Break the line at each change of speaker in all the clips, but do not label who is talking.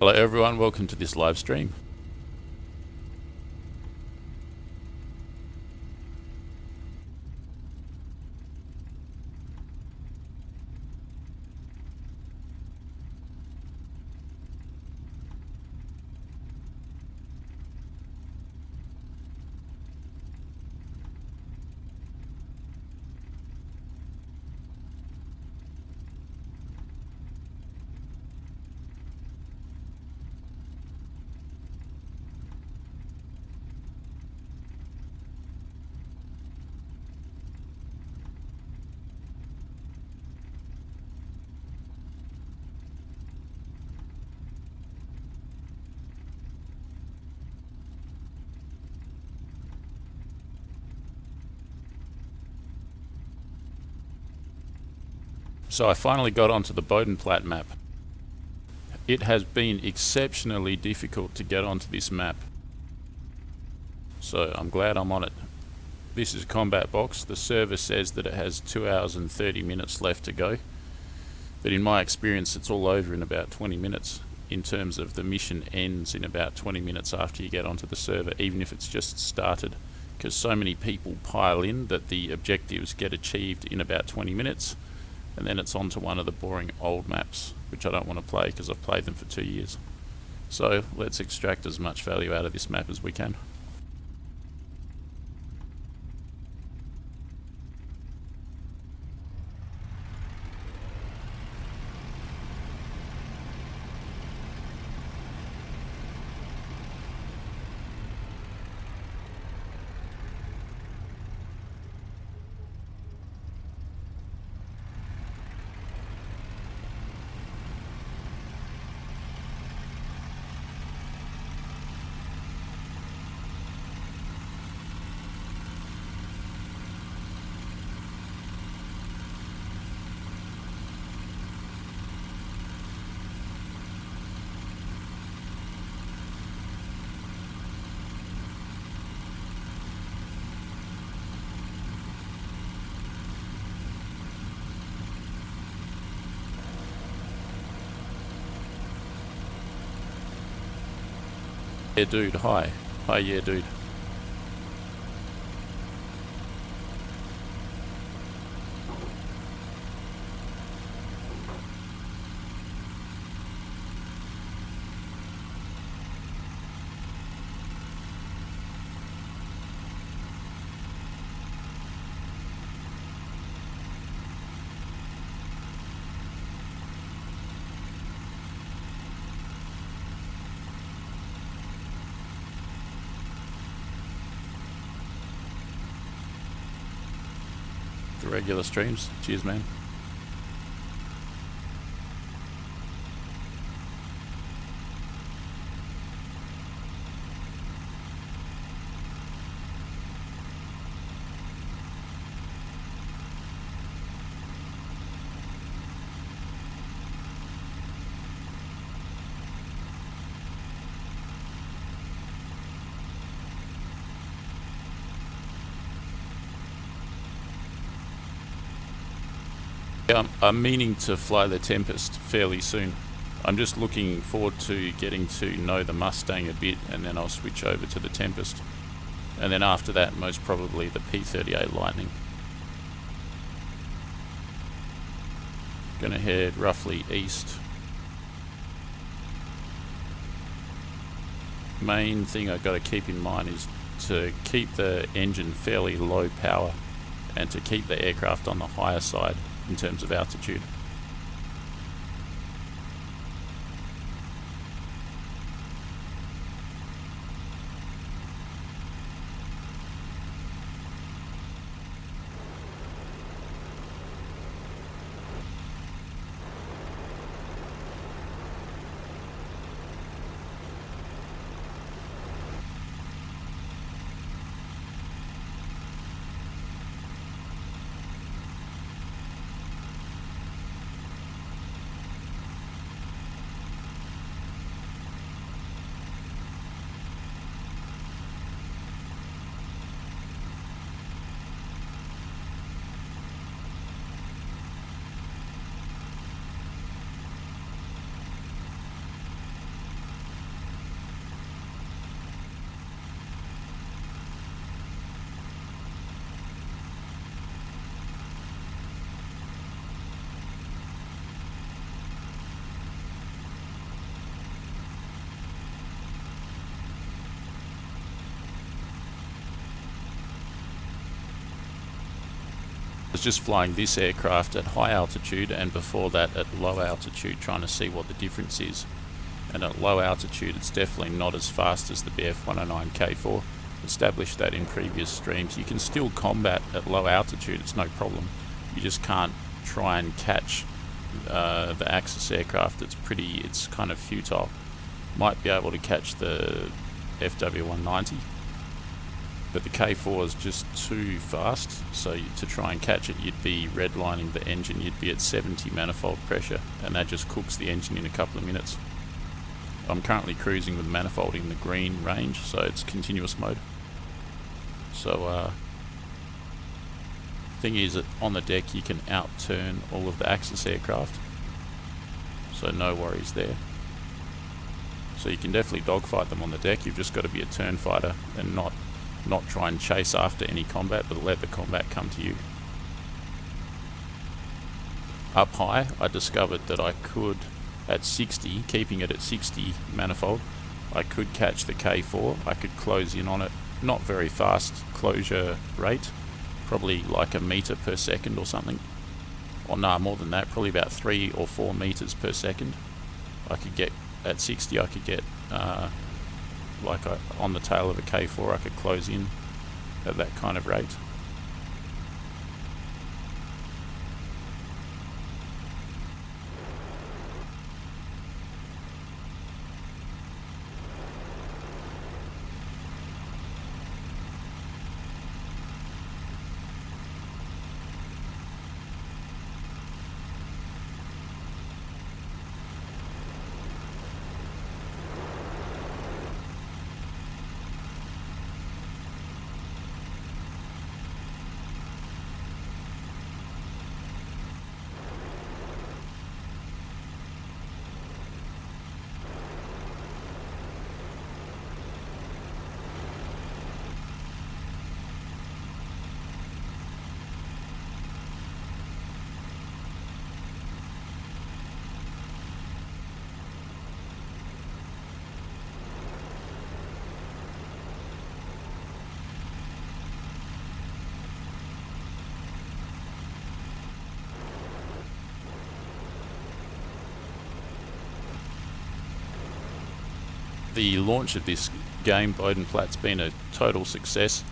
Hello everyone, welcome to this live stream. So I finally got onto the Bodenplatte map. It has been exceptionally difficult to get onto this map, so I'm glad I'm on it. This is Combat Box. The server says that it has 2 hours and 30 minutes left to go, but in my experience it's all over in about 20 minutes, in terms of the mission ends in about 20 minutes after you get onto the server, even if it's just started, because so many people pile in that the objectives get achieved in about 20 minutes. And then it's on to one of the boring old maps, which I don't want to play because I've played them for 2 years. So let's extract as much value out of this map as we can. Yeah dude, hi. Hi yeah dude. The regular streams. Cheers man. I'm meaning to fly the Tempest fairly soon. I'm just looking forward to getting to know the Mustang a bit, and then I'll switch over to the Tempest. And then after that, most probably the P38 Lightning. Gonna head roughly east. Main thing I've got to keep in mind is to keep the engine fairly low power and to keep the aircraft on the higher side in terms of altitude. was just flying this aircraft at high altitude, and before that at low altitude, trying to see what the difference is. And at low altitude it's definitely not as fast as the BF-109K4. Established that in previous streams. You can still combat at low altitude, it's no problem. You just can't try and catch the Axis aircraft. It's kind of futile. Might be able to catch the FW-190, but the K4 is just too fast, so to try and catch it you'd be redlining the engine. You'd be at 70 manifold pressure, and that just cooks the engine in a couple of minutes. I'm currently cruising with manifold in the green range, so it's continuous mode. So thing is that on the deck you can outturn all of the Axis aircraft, so no worries there. So you can definitely dogfight them on the deck. You've just got to be a turn fighter and not try and chase after any combat, but let the combat come to you. Up high I discovered that I could, at 60, keeping it at 60 manifold, I could catch the K4. I could close in on it. Not very fast closure rate, probably like a meter per second or something. Or no, more than that, probably about 3 or 4 meters per second. I could get, at 60 I could get, on the tail of a K4 I could close in at that kind of rate. The launch of this game, Bodenplatte's been a total success.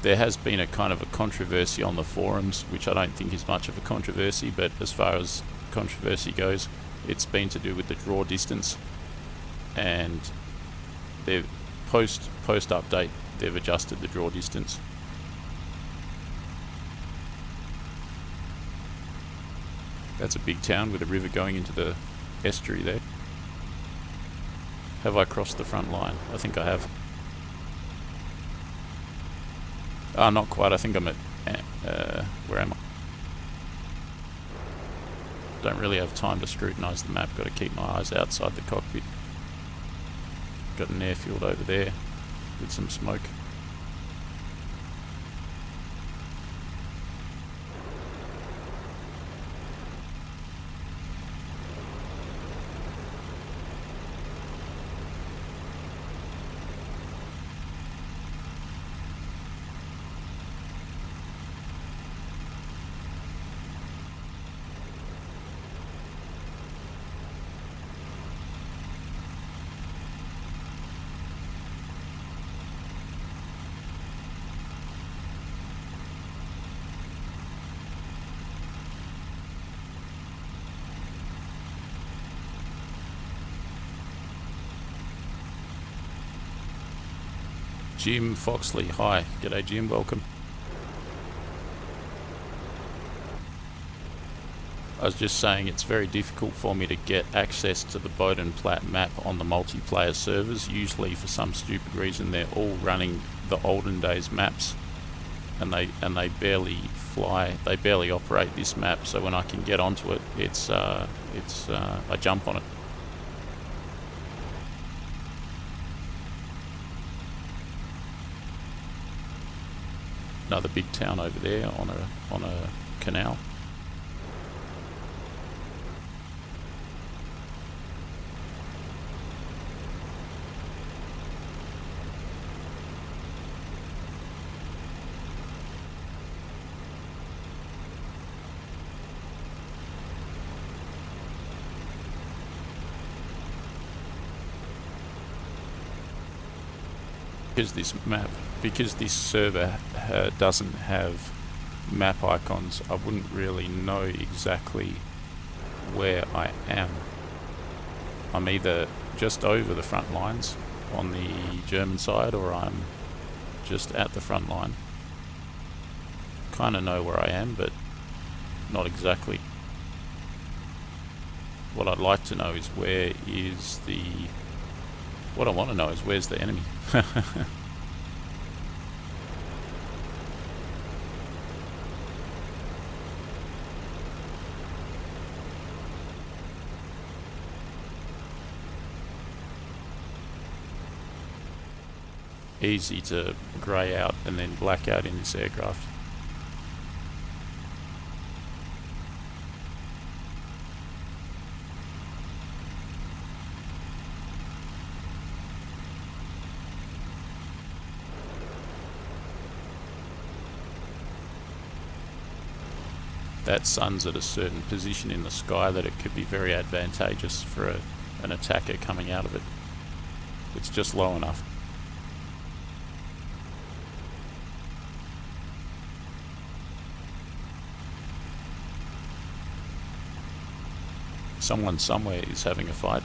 There has been a kind of a controversy on the forums, which I don't think is much of a controversy, but as far as controversy goes, it's been to do with the draw distance, and they've post update they've adjusted the draw distance. That's a big town with a river going into the estuary there. Have I crossed the front line? I think I have. Not quite. I think I'm at... where am I? Don't really have time to scrutinise the map. Got to keep my eyes outside the cockpit. Got an airfield over there with some smoke. Jim Foxley, hi. G'day Jim, welcome. I was just saying it's very difficult for me to get access to the Bodenplatte map on the multiplayer servers. Usually for some stupid reason they're all running the olden days maps, and they barely fly, they barely operate this map, so when I can get onto it, I jump on it. Another big town over there on a canal. because this server doesn't have map icons, I wouldn't really know exactly where I am. I'm either just over the front lines on the German side, or I'm just at the front line. Kind of know where I am, but not exactly. What I'd like to know is what I want to know is where's the enemy. Easy to grey out and then black out in this aircraft. That sun's at a certain position in the sky that it could be very advantageous for an attacker coming out of it. It's just low enough. Someone somewhere is having a fight.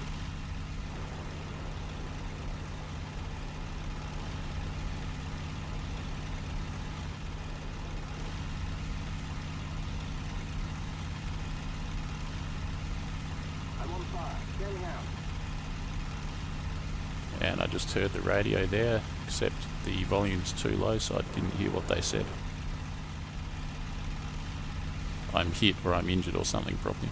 And I just heard the radio there, except the volume's too low, so I didn't hear what they said. I'm hit or I'm injured or something probably.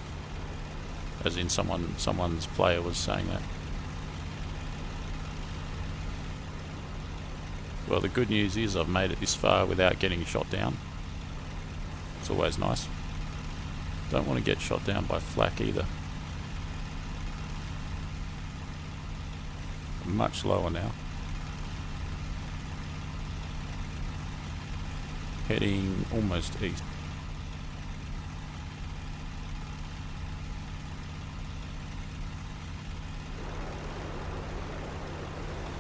As in someone's player was saying that. Well, the good news is I've made it this far without getting shot down. It's always nice. Don't want to get shot down by flak either. Much lower now. Heading almost east.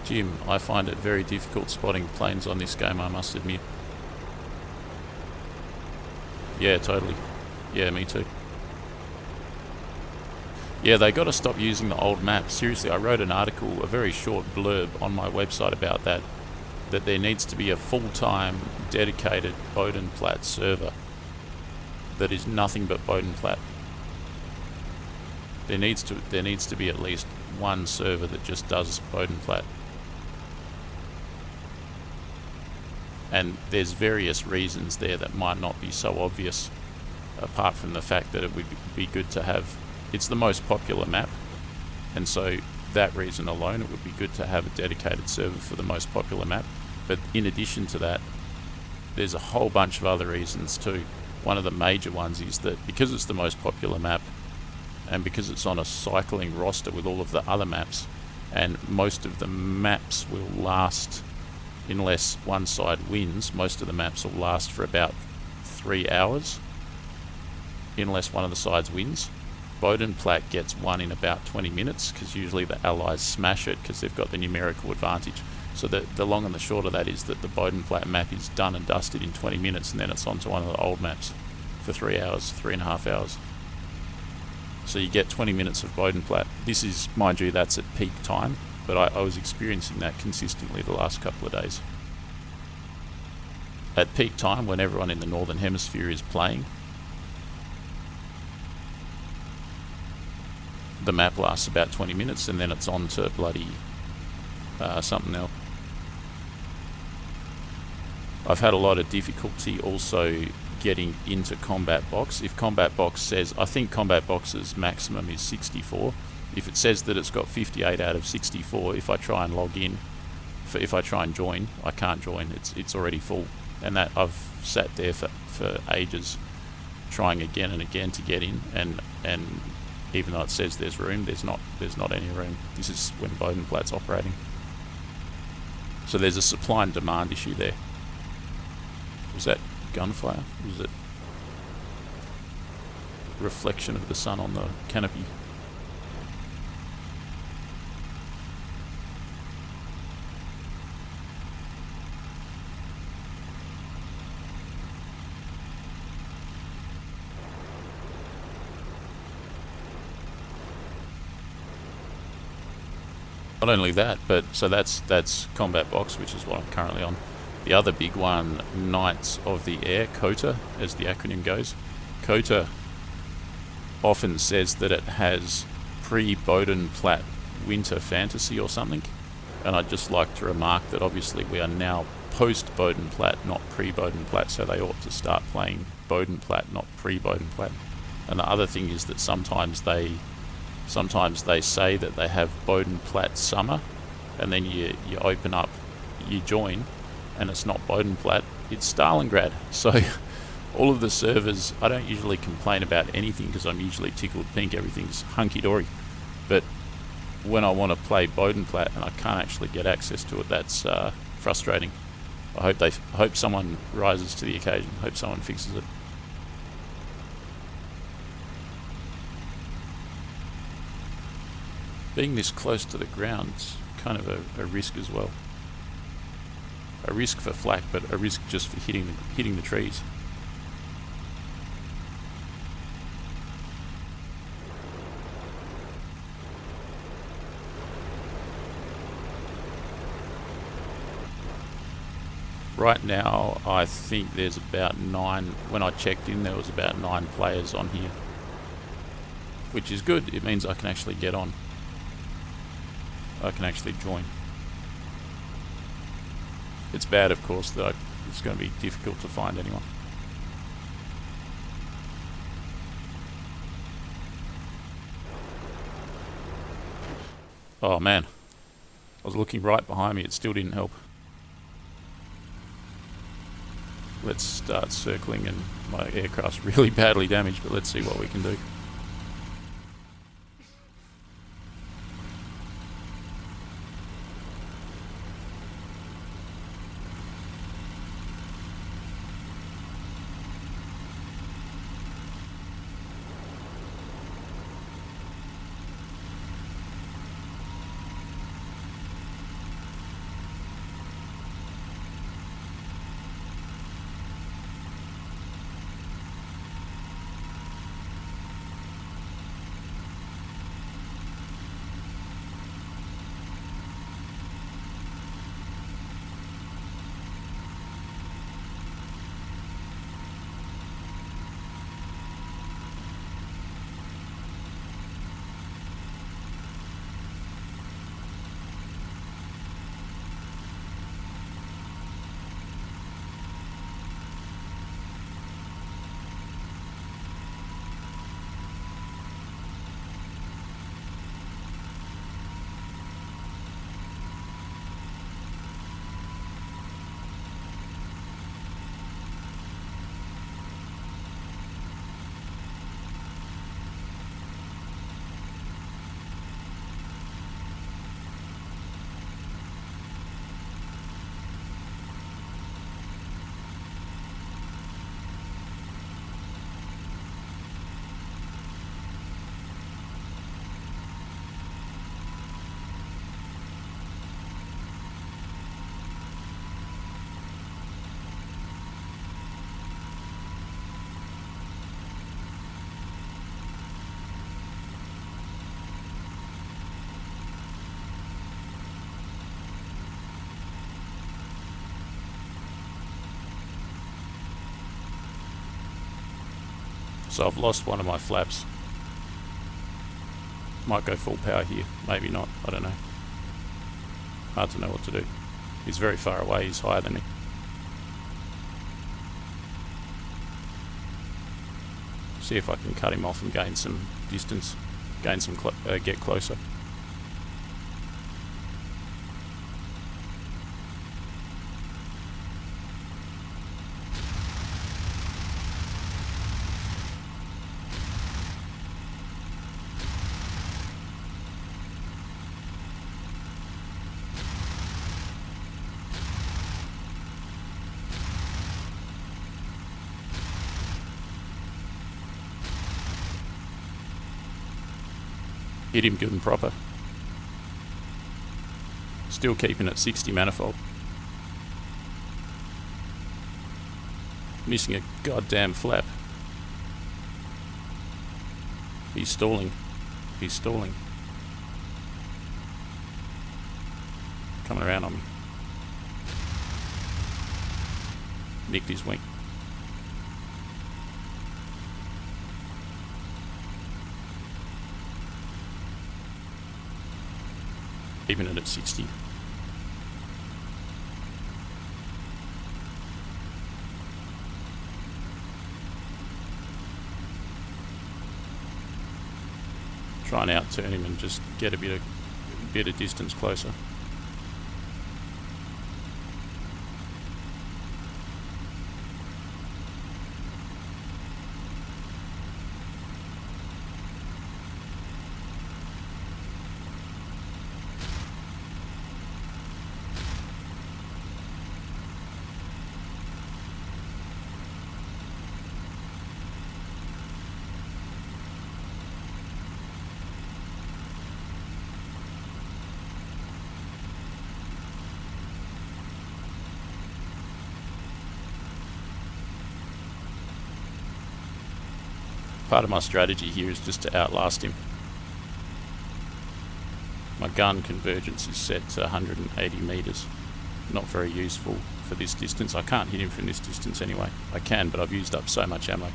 Jim, I find it very difficult spotting planes on this game, I must admit. Yeah, totally. Yeah, me too. Yeah, they got to stop using the old maps. Seriously, I wrote an article, a very short blurb on my website about that there needs to be a full-time, dedicated Bodenplatte server that is nothing but Bodenplatte. There needs to be at least one server that just does Bodenplatte. And there's various reasons there that might not be so obvious, apart from the fact that it would be good to have. It's the most popular map, and so that reason alone, it would be good to have a dedicated server for the most popular map. But in addition to that, there's a whole bunch of other reasons too. One of the major ones is that because it's the most popular map, and because it's on a cycling roster with all of the other maps, and most of the maps will last, unless one side wins, most of the maps will last for about 3 hours, unless one of the sides wins. Bodenplatte gets one in about 20 minutes, because usually the Allies smash it because they've got the numerical advantage. So the long and the short of that is that the Bodenplatte map is done and dusted in 20 minutes, and then it's on to one of the old maps for 3 hours, 3.5 hours. So you get 20 minutes of Bodenplatte. This is, mind you, that's at peak time, but I was experiencing that consistently the last couple of days. At peak time, when everyone in the Northern Hemisphere is playing, the map lasts about 20 minutes, and then it's on to bloody something else. I've had a lot of difficulty also getting into Combat Box. If Combat Box says, I think Combat Box's maximum is 64. If it says that it's got 58 out of 64, if I try and log in, if I try and join, I can't join. It's already full, and that I've sat there for ages trying again and again to get in, and even though it says there's room, there's not any room. This is when Bodenplatte's operating. So there's a supply and demand issue there. Was that gunfire? Was it reflection of the sun on the canopy? Not only that, but so that's Combat Box, which is what I'm currently on. The other big one, Knights of the Air, COTA, as the acronym goes. COTA often says that it has pre-Bodenplatte winter fantasy or something, and I'd just like to remark that obviously we are now post-Bodenplatte, not pre-Bodenplatte, so they ought to start playing Bodenplatte, not pre-Bodenplatte. And the other thing is that sometimes they say that they have Bodenplatte summer, and then you open up, you join, and it's not Bodenplatte, it's Stalingrad. So all of the servers, I don't usually complain about anything because I'm usually tickled pink, everything's hunky-dory. But when I want to play Bodenplatte and I can't actually get access to it, that's frustrating. I hope someone rises to the occasion, hope someone fixes it. Being this close to the ground's kind of a risk as well. A risk for flak, but a risk just for hitting the trees. Right now, I think there's about 9. When I checked in, there was about 9 players on here, which is good. It means I can actually get on. I can actually join. It's bad, of course, that it's going to be difficult to find anyone. Oh man, I was looking right behind me, it still didn't help. Let's start circling, and my aircraft's really badly damaged, but let's see what we can do. So I've lost one of my flaps. Might go full power here, maybe not, I don't know. Hard to know what to do. He's very far away, he's higher than me. See if I can cut him off and gain some distance, get closer. Hit him good and proper. Still keeping it 60 manifold. Missing a goddamn flap. He's stalling. He's stalling. Coming around on me. Nicked his wing. Keeping it at 60. Try and out-turn him and just get a bit of distance closer. Part of my strategy here is just to outlast him. My gun convergence is set to 180 metres. Not very useful for this distance. I can't hit him from this distance anyway. I can, but I've used up so much ammo.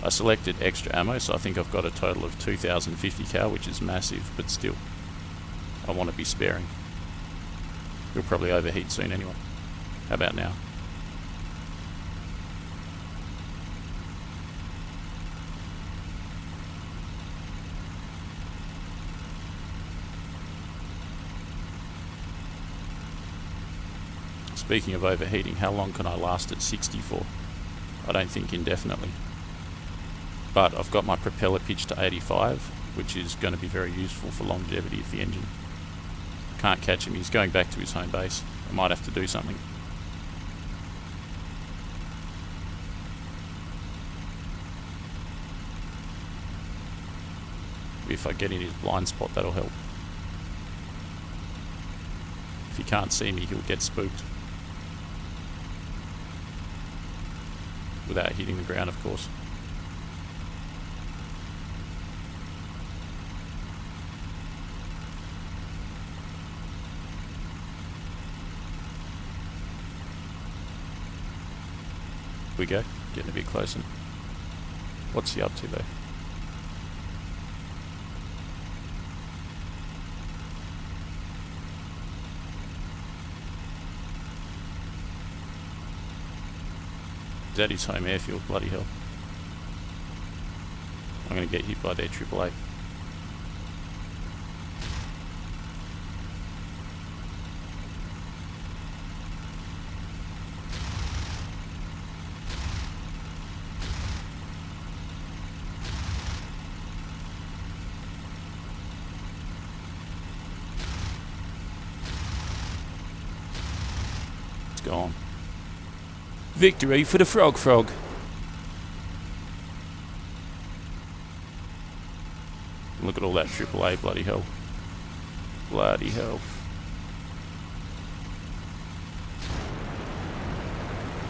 I selected extra ammo, so I think I've got a total of 2050 cal, which is massive, but still, I want to be sparing. He'll probably overheat soon anyway. How about now? Speaking of overheating, how long can I last at 60 for? I don't think indefinitely. But I've got my propeller pitched to 85, which is going to be very useful for longevity of the engine. Can't catch him, he's going back to his home base. I might have to do something. If I get in his blind spot, that'll help. If he can't see me, he'll get spooked. Without hitting the ground, of course. Here we go, getting a bit closer. What's he up to though? Is that his home airfield? Bloody hell. I'm going to get hit by their AAA. It's gone. Victory for the frog. Look at all that AAA, bloody hell. Bloody hell.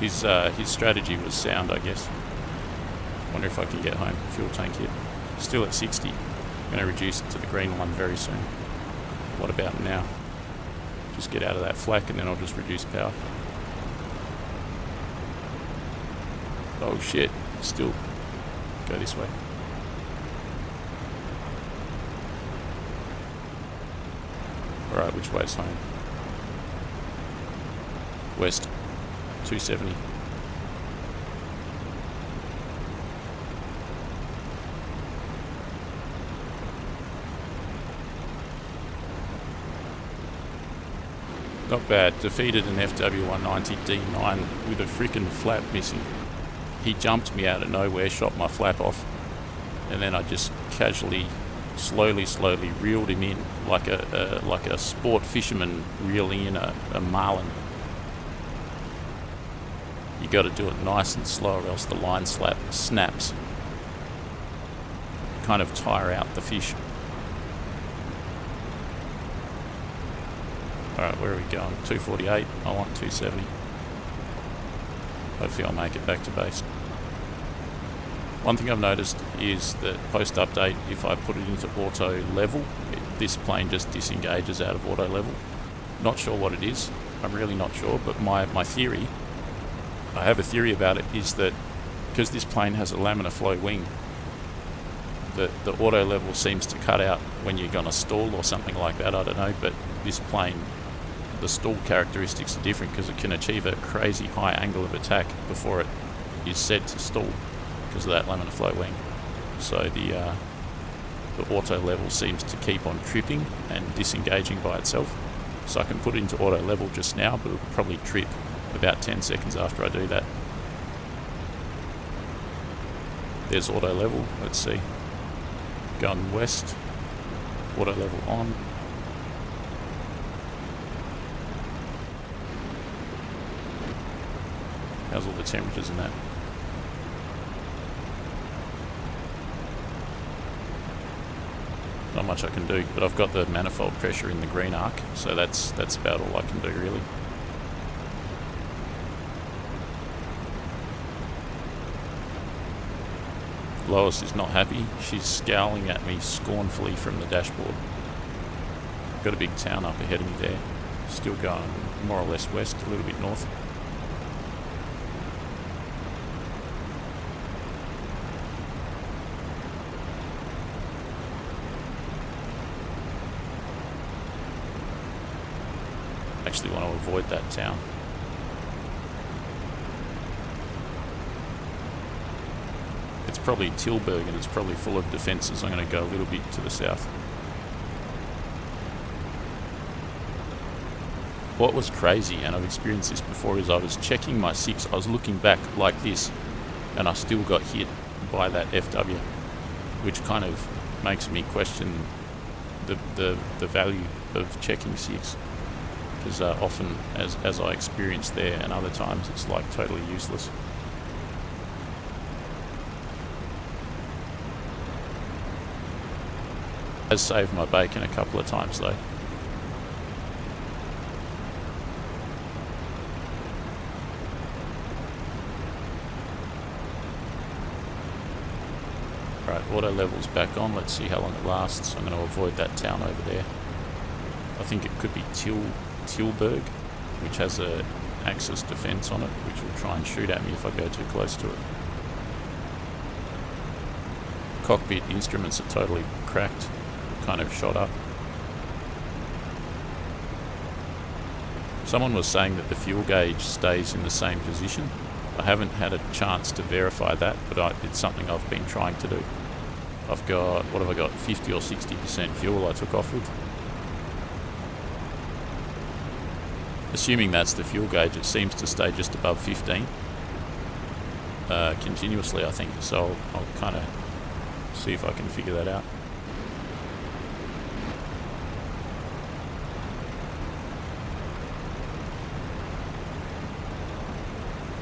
His strategy was sound, I guess. Wonder if I can get home. Fuel tank hit. Still at 60. I'm going to reduce it to the green one very soon. What about now? Just get out of that flak and then I'll just reduce power. Oh shit, still go this way. Alright, which way is home? West, 270. Not bad, defeated an FW190 D9 with a frickin' flap missing. He jumped me out of nowhere, shot my flap off, and then I just casually, slowly reeled him in like a sport fisherman reeling in a marlin. You got to do it nice and slow, or else the line snaps. Kind of tire out the fish. All right, where are we going? 248. I want 270. Hopefully I'll make it back to base. One thing I've noticed is that post-update, if I put it into auto level, this plane just disengages out of auto level. Not sure what it is. I'm really not sure, but my theory, I have a theory about it, is that because this plane has a laminar flow wing, the auto level seems to cut out when you're going to stall or something like that, I don't know, but this plane, the stall characteristics are different because it can achieve a crazy high angle of attack before it is said to stall because of that laminar flow wing. So the auto level seems to keep on tripping and disengaging by itself. So I can put it into auto level just now, but it'll probably trip about 10 seconds after I do that. There's auto level, let's see. Going west, auto level on. How's all the temperatures in that? Not much I can do, but I've got the manifold pressure in the green arc, so that's about all I can do really. Lois is not happy. She's scowling at me scornfully from the dashboard. Got a big town up ahead of me there. Still going more or less west, a little bit north. Actually want to avoid that town. It's probably Tilburg and it's probably full of defences. I'm going to go a little bit to the south. What was crazy, and I've experienced this before, is I was checking my 6, I was looking back like this, and I still got hit by that FW, which kind of makes me question the value of checking 6. Because often, as I experienced there, and other times, it's like totally useless. Has saved my bacon a couple of times though. Right, auto level's back on. Let's see how long it lasts. I'm going to avoid that town over there. I think it could be Tilburg, which has a Axis defence on it, which will try and shoot at me if I go too close to it. Cockpit instruments are totally cracked, kind of shot up. Someone was saying that the fuel gauge stays in the same position. I haven't had a chance to verify that, but it's something I've been trying to do. I've got, what have I got, 50 or 60% fuel I took off with. Assuming that's the fuel gauge, it seems to stay just above 15 continuously, I think, so I'll kind of see if I can figure that out.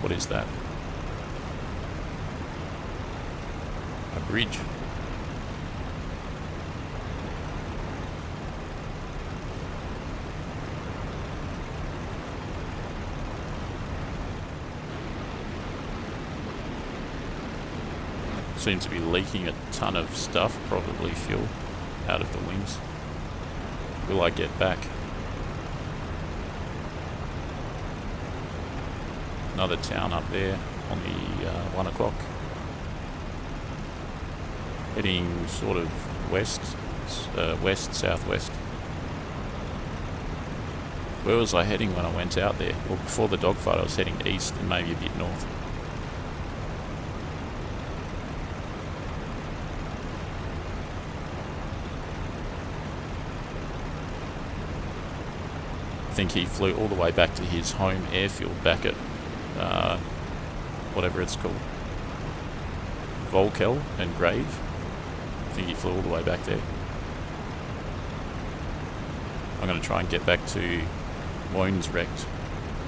What is that? A bridge. Seems to be leaking a ton of stuff, probably fuel, out of the wings. Will I get back? Another town up there on the 1 o'clock. Heading sort of west, southwest. Where was I heading when I went out there? Well, before the dogfight I was heading east and maybe a bit north. I think he flew all the way back to his home airfield back at whatever it's called, Volkel and Grave. I think he flew all the way back there. I'm going to try and get back to Woensrecht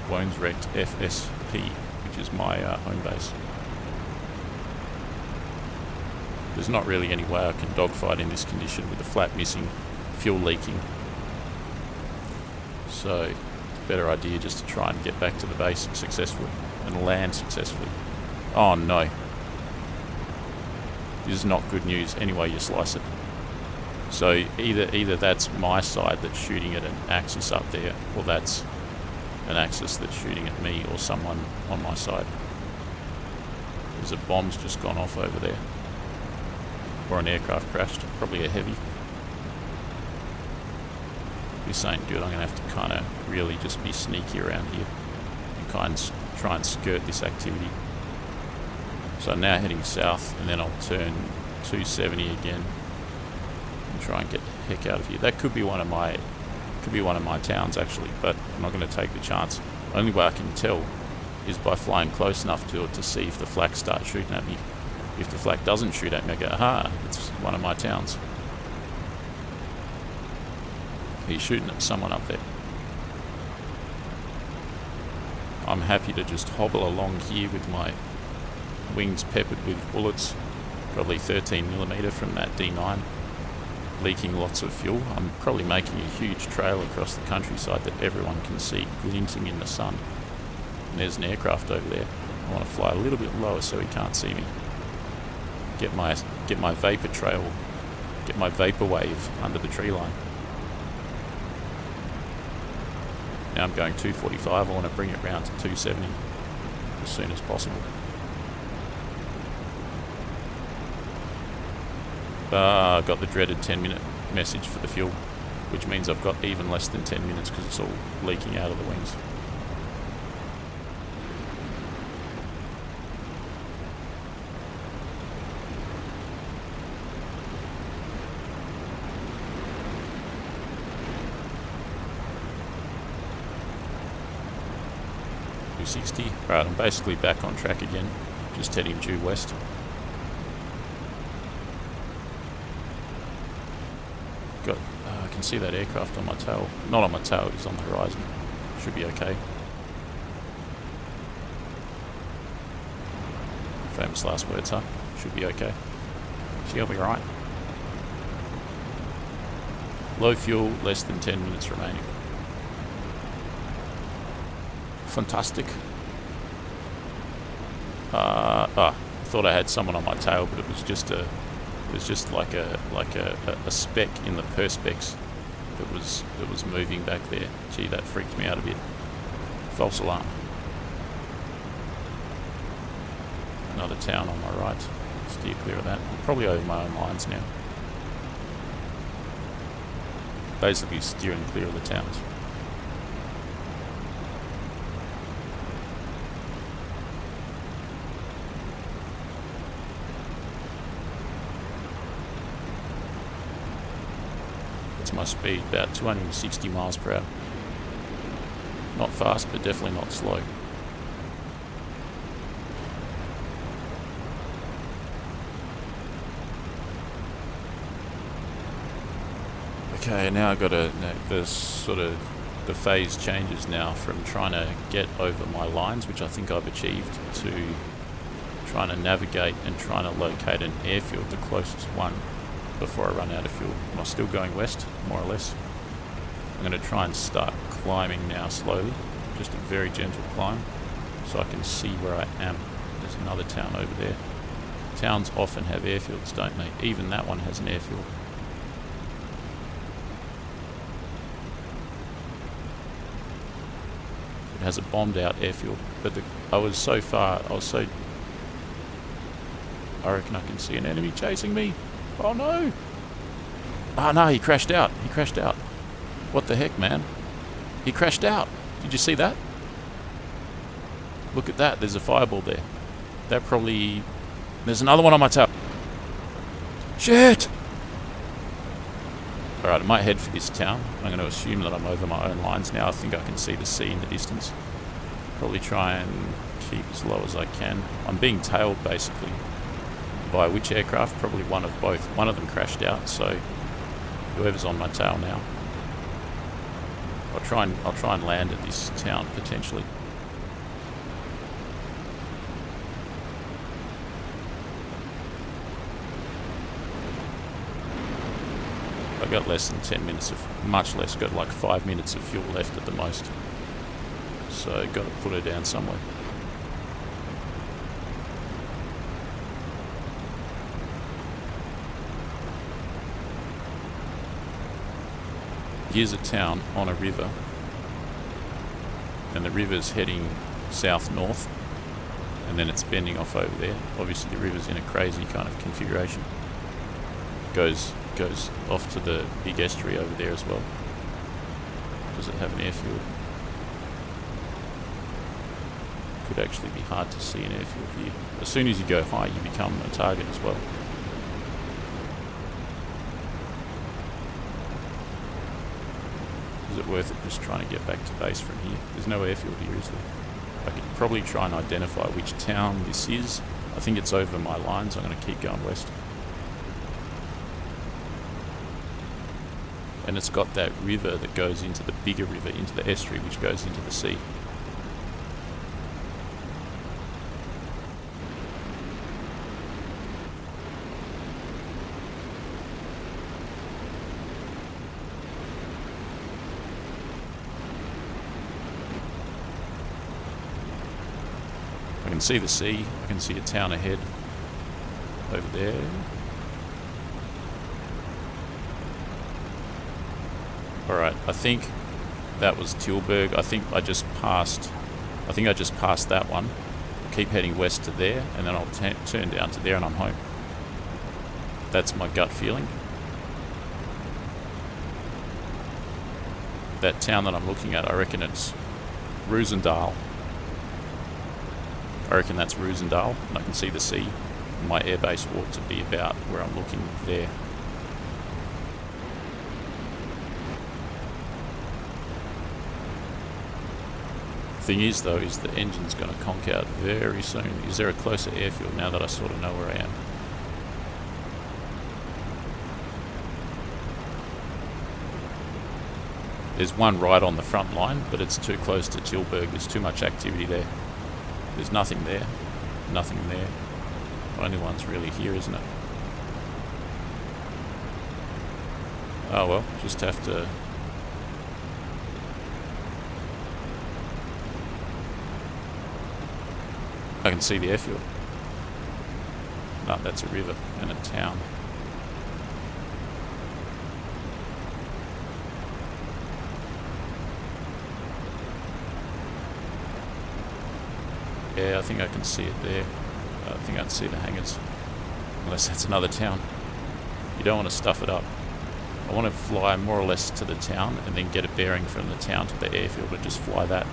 FSP, which is my home base. There's not really any way I can dogfight in this condition with the flap missing, fuel leaking. So, better idea just to try and get back to the base successfully and land successfully. Oh no. This is not good news any way you slice it. So either that's my side that's shooting at an Axis up there, or that's an Axis that's shooting at me or someone on my side. There's a bomb's just gone off over there. Or an aircraft crashed, probably a heavy. This ain't good. I'm going to have to kind of really just be sneaky around here and try and skirt this activity. So I'm now heading south, and then I'll turn 270 again and try and get the heck out of here. That could be one of my towns actually, but I'm not going to take the chance. Only way I can tell is by flying close enough to it to see if the flak starts shooting at me. If the flak doesn't shoot at me, I go, aha, it's one of my towns. He's shooting at someone up there. I'm happy to just hobble along here with my wings peppered with bullets, probably 13mm from that D9, leaking lots of fuel. I'm probably making a huge trail across the countryside that everyone can see glinting in the sun. And there's an aircraft over there. I want to fly a little bit lower so he can't see me. Get my vapor trail, get my vapor wave under the tree line. Now I'm going 245, I want to bring it round to 270 as soon as possible. I've got the dreaded 10-minute message for the fuel, which means I've got even less than 10 minutes because it's all leaking out of the wings. Right, I'm basically back on track again, just heading due west. I can see that aircraft on my tail. Not on my tail, it's on the horizon. Should be okay. Famous last words, huh? Should be okay. She'll be right. Low fuel, less than 10 minutes remaining. Fantastic. Thought I had someone on my tail, but it was just like a speck in the perspex that was moving back there. Gee, that freaked me out a bit. False alarm. Another town on my right. Steer clear of that. I'm probably over my own lines now. Basically steering clear of the towns. My speed, about 260 miles per hour. Not fast, but definitely not slow. Okay, now I've got the phase changes now from trying to get over my lines, which I think I've achieved, to trying to navigate and trying to locate an airfield, the closest one, before I run out of fuel. I'm still going west, more or less. I'm going to try and start climbing now slowly, just a very gentle climb, so I can see where I am. There's another town over there. Towns often have airfields, don't they? Even that one has an airfield. It has a bombed out airfield, but I reckon I can see an enemy chasing me. Oh no! Oh no, he crashed out. What the heck, man? He crashed out. Did you see that? Look at that, there's a fireball there. There's another one on my tail. Shit! Alright, I might head for this town. I'm going to assume that I'm over my own lines now. I think I can see the sea in the distance. Probably try and keep as low as I can. I'm being tailed, basically. By which aircraft? Probably one of both. One of them crashed out, so whoever's on my tail now. I'll try and land at this town potentially. I've got less than 10 minutes much less, got like 5 minutes of fuel left at the most. So got to put her down somewhere. Here's a town on a river, and the river's heading south-north, and then it's bending off over there. Obviously the river's in a crazy kind of configuration. Goes off to the big estuary over there as well. Does it have an airfield? Could actually be hard to see an airfield here. As soon as you go high, you become a target as well. Is it worth it just trying to get back to base from here? There's no airfield here, is there? I could probably try and identify which town this is. I think it's over my lines. I'm going to keep going west. And it's got that river that goes into the bigger river, into the estuary, which goes into the sea. I can see the sea. I can see a town ahead over there. Alright, I think that was Tilburg. I think I just passed that one. Keep heading west to there, and then I'll turn down to there and I'm home. That's my gut feeling. That town that I'm looking at, I reckon it's Roosendaal. I reckon that's Roosendaal, and I can see the sea. My airbase ought to be about where I'm looking there. Thing is though, is the engine's going to conk out very soon. Is there a closer airfield now that I sort of know where I am? There's one right on the front line, but it's too close to Tilburg. There's too much activity there. There's nothing there. Nothing there. Only one's really here, isn't it? Oh well, just have to... I can see the airfield. No, that's a river and a town. Yeah, I think I can see it there. I think I can see the hangars. Unless that's another town. You don't want to stuff it up. I want to fly more or less to the town and then get a bearing from the town to the airfield and just fly that.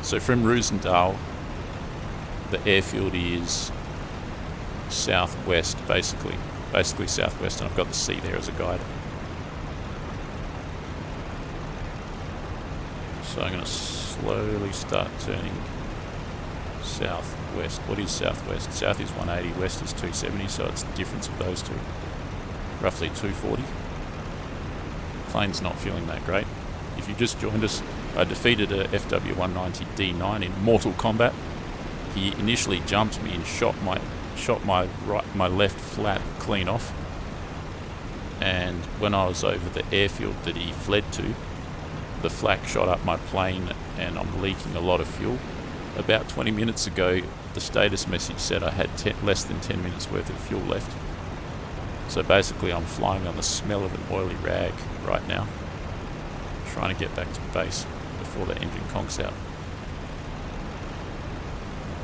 So from Roosendaal, the airfield is southwest, basically southwest, and I've got the sea there as a guide. So I'm going to slowly start turning southwest. What is southwest? South is 180, west is 270, so it's the difference of those two. Roughly 240. Plane's not feeling that great. If you just joined us, I defeated a FW190 D9 in Mortal Kombat. He initially jumped me and shot my left flap clean off. And when I was over the airfield that he fled to, the flak shot up my plane and I'm leaking a lot of fuel. About 20 minutes ago, the status message said I had less than 10 minutes worth of fuel left. So basically I'm flying on the smell of an oily rag right now, trying to get back to base before the engine conks out.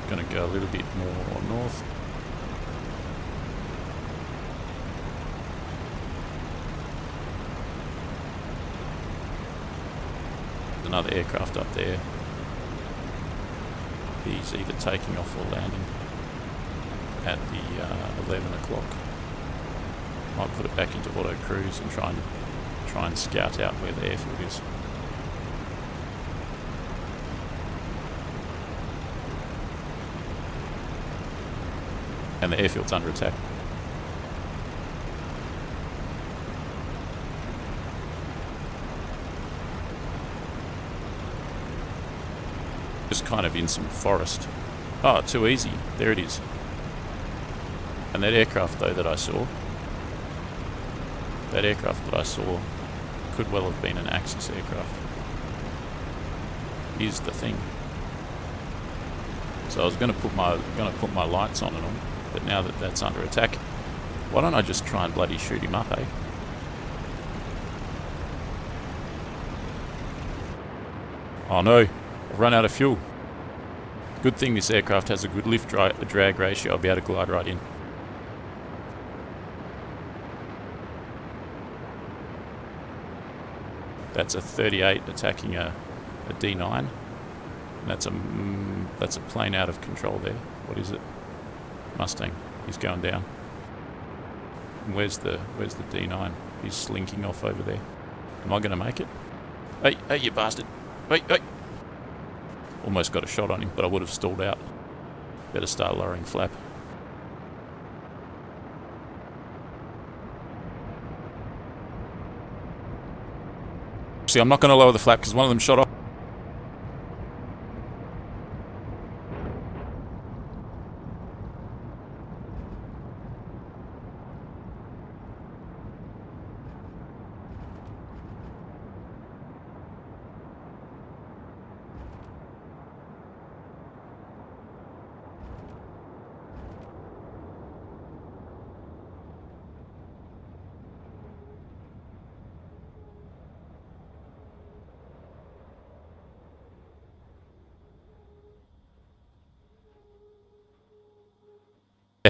Going to go a little bit more north. Another aircraft up there. He's either taking off or landing at the 11 o'clock. Might put it back into auto cruise and try and scout out where the airfield is. And the airfield's under attack. Just kind of in some forest. Oh, too easy. There it is. And that aircraft though that I saw could well have been an Axis aircraft. Is the thing. So I was going to put my lights on and all, but now that that's under attack, why don't I just try and bloody shoot him up, eh? Oh no, I've run out of fuel. Good thing this aircraft has a good lift drag ratio. I'll be able to glide right in. That's a 38 attacking a D9. And that's a plane out of control there. What is it? Mustang. He's going down. And where's the D9? He's slinking off over there. Am I going to make it? Hey, you bastard! Hey! Almost got a shot on him, but I would have stalled out. Better start lowering flap. See, I'm not going to lower the flap because one of them shot off.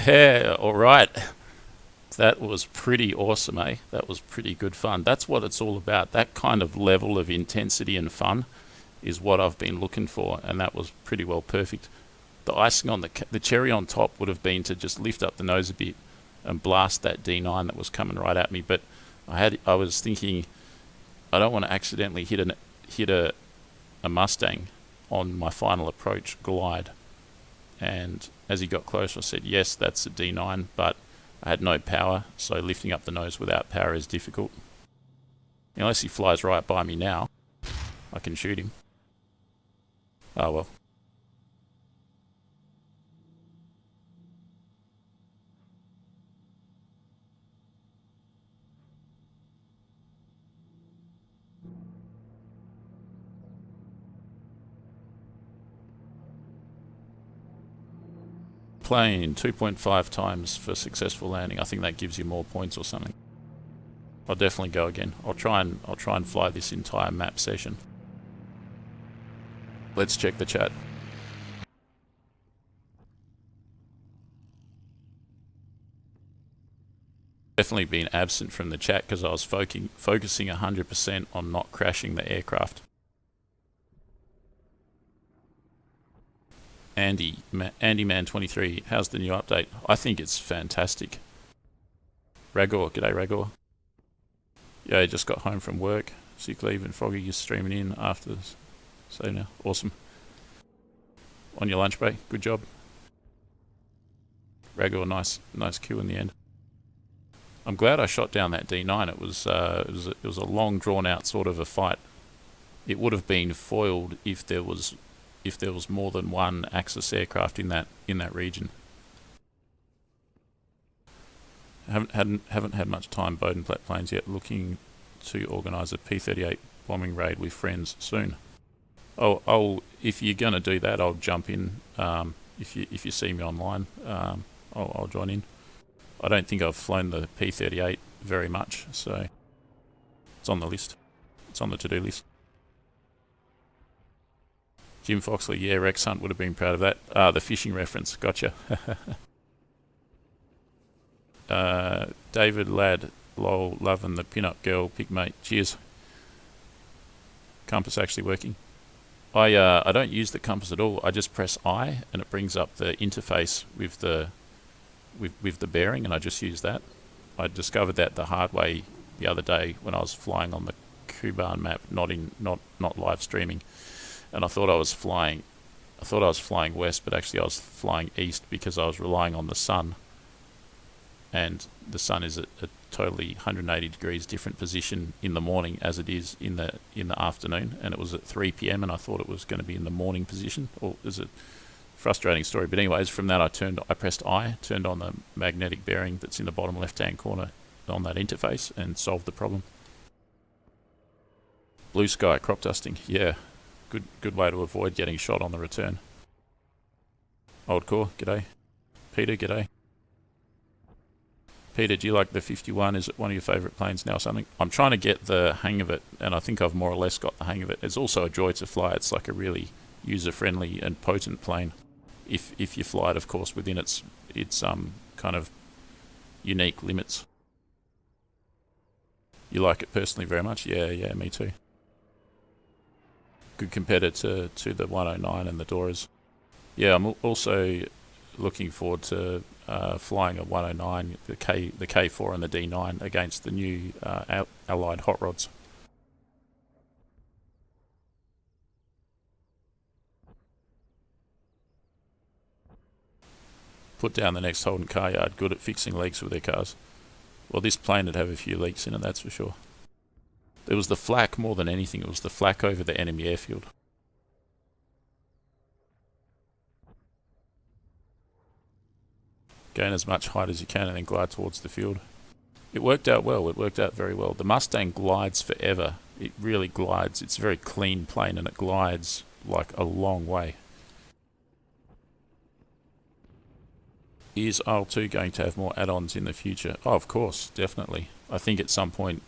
Yeah, alright. That was pretty awesome, eh? That was pretty good fun. That's what it's all about. That kind of level of intensity and fun is what I've been looking for, and that was pretty well perfect. The icing on the cherry on top would have been to just lift up the nose a bit and blast that D9 that was coming right at me, but I was thinking I don't want to accidentally hit a Mustang on my final approach glide. And as he got closer, I said, yes, that's a D9, but I had no power, so lifting up the nose without power is difficult. Unless he flies right by me now, I can shoot him. Oh well. Plane 2.5 times for successful landing. I think that gives you more points or something. I'll definitely go again. I'll try and fly this entire map session. Let's check the chat. Definitely been absent from the chat because I was focusing 100% on not crashing the aircraft. Andy Man 23, how's the new update? I think it's fantastic. Ragor, g'day Ragor. Yeah, I just got home from work. Sick leave and Froggy is streaming in after this. So now, awesome. On your lunch break, good job. Ragor, nice kill in the end. I'm glad I shot down that D9. It was a long drawn out sort of a fight. It would have been foiled if there was more than one Axis aircraft in that region. Haven't had much time Bodenplatte planes yet. Looking to organise a P38 bombing raid with friends soon. Oh, if you're gonna do that, I'll jump in. If you see me online, I'll join in. I don't think I've flown the P38 very much, so it's on the list. It's on the to-do list. Jim Foxley, yeah, Rex Hunt would have been proud of that. The fishing reference, gotcha. David Ladd, lol, loving the pin-up girl, pigmate, cheers. Compass actually working. I don't use the compass at all. I just press I and it brings up the interface with the bearing, and I just use that. I discovered that the hard way the other day when I was flying on the Kuban map, not live streaming. And I thought I was flying west, but actually I was flying east because I was relying on the sun. And the sun is a totally 180 degrees different position in the morning as it is in the afternoon. And it was at 3 p.m. and I thought it was going to be in the morning position. Or is it frustrating story? But anyways, from that I pressed I, turned on the magnetic bearing that's in the bottom left-hand corner on that interface, and solved the problem. Blue sky crop dusting, yeah. Good way to avoid getting shot on the return. Old Core, g'day. Peter, g'day. Peter, do you like the 51? Is it one of your favourite planes now or something? I'm trying to get the hang of it, and I think I've more or less got the hang of it. It's also a joy to fly. It's like a really user-friendly and potent plane. If you fly it, of course, within its kind of unique limits. You like it personally very much? Yeah, me too. Good competitor to the 109 and the Doras. Yeah, I'm also looking forward to flying a 109, the K4 and the D9 against the new Allied hot rods. Put down the next Holden car yard, good at fixing leaks with their cars. Well, this plane would have a few leaks in it, that's for sure. There was the flak more than anything. It was the flak over the enemy airfield. Gain as much height as you can and then glide towards the field. It worked out well. It worked out very well. The Mustang glides forever. It really glides. It's a very clean plane and it glides like a long way. Is IL-2 going to have more add-ons in the future? Oh, of course, definitely. I think at some point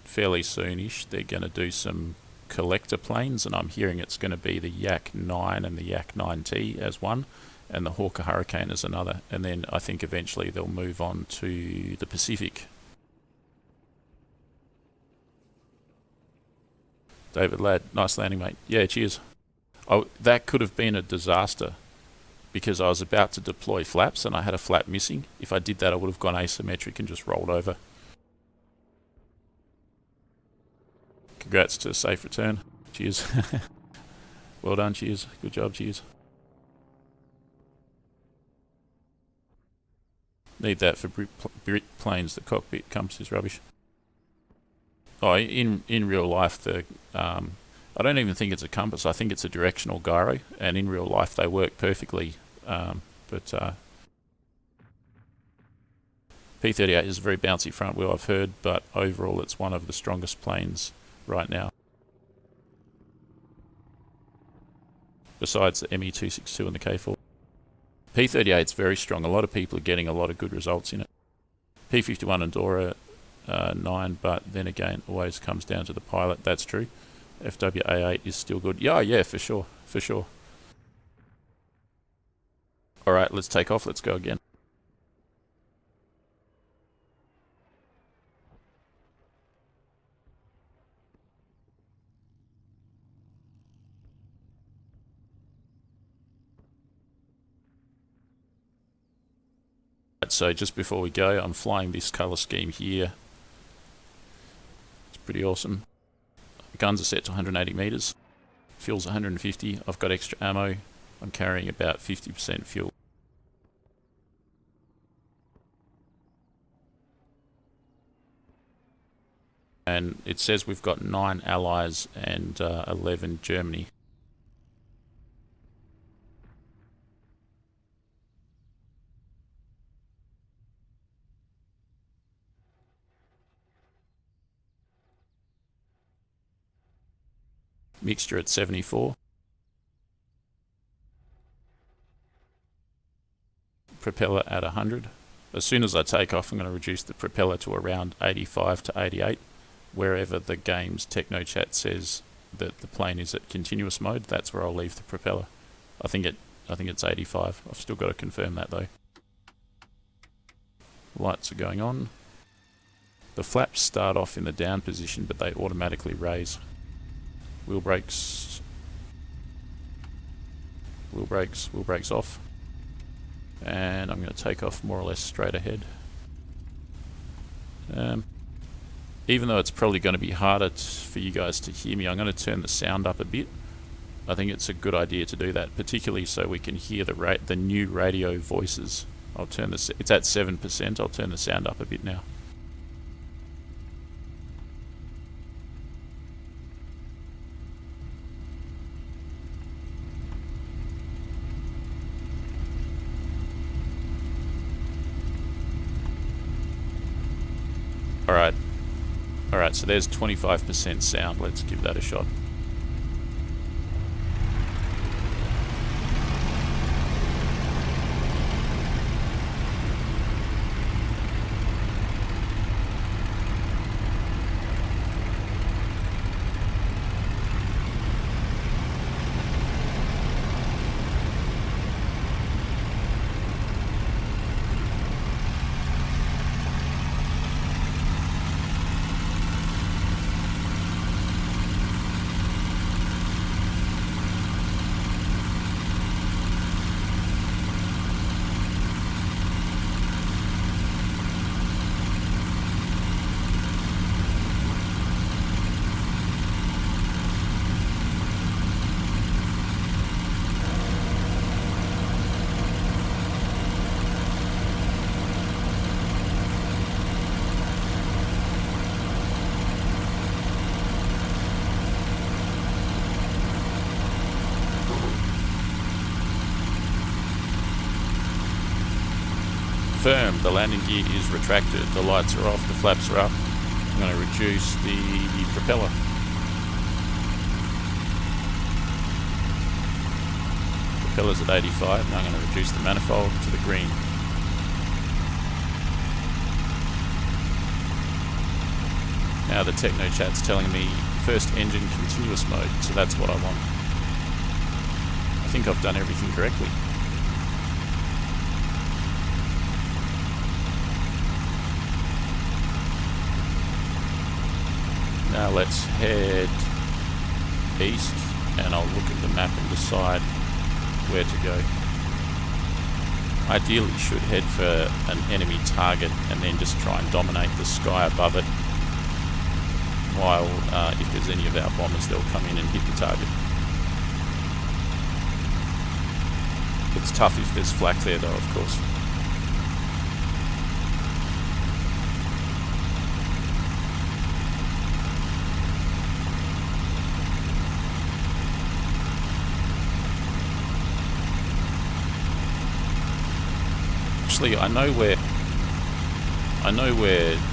fairly soonish they're going to do some collector planes, and I'm hearing it's going to be the Yak 9 and the Yak 9T as one, and the Hawker Hurricane as another, and then I think eventually they'll move on to the Pacific. David Ladd, nice landing, mate. Yeah, cheers. Oh, that could have been a disaster because I was about to deploy flaps and I had a flap missing. If I did that, I would have gone asymmetric and just rolled over. Congrats to a safe return. Cheers. Well done, cheers. Good job, cheers. Need that for Brit planes. The cockpit compass is rubbish. Oh, in real life, I don't even think it's a compass. I think it's a directional gyro, and in real life they work perfectly. But P38 is a very bouncy front wheel, I've heard, but overall it's one of the strongest planes right now. Besides the ME262 and the K4. P38 is very strong. A lot of people are getting a lot of good results in it. P51 and Dora 9, but then again, always comes down to the pilot. That's true. FWA8 is still good. Yeah, for sure. Alright, let's take off. Let's go again. So just before we go, I'm flying this colour scheme here. It's pretty awesome. Guns are set to 180 metres. Fuel's 150. I've got extra ammo. I'm carrying about 50% fuel. And it says we've got 9 allies and 11 Germany. Mixture at 74. Propeller at 100. As soon as I take off, I'm going to reduce the propeller to around 85 to 88. Wherever the game's techno chat says that the plane is at continuous mode, that's where I'll leave the propeller. I think it's 85. I've still got to confirm that though. Lights are going on. The flaps start off in the down position, but they automatically raise. Wheel brakes off. And I'm going to take off more or less straight ahead. Even though it's probably going to be harder for you guys to hear me, I'm going to turn the sound up a bit. I think it's a good idea to do that, particularly so we can hear the new radio voices. It's at 7%. I'll turn the sound up a bit now. Alright, so there's 25% sound. Let's give that a shot. the landing gear is retracted, the lights are off, the flaps are up. I'm going to reduce the propeller. Propeller's at 85, now I'm going to reduce the manifold to the green. Now the techno chat's telling me first engine continuous mode, so that's what I want. I think I've done everything correctly. Now let's head east and I'll look at the map and decide where to go. Ideally should head for an enemy target and then just try and dominate the sky above it, while if there's any of our bombers, they'll come in and hit the target. It's tough if there's flak there though, of course. Actually, I know where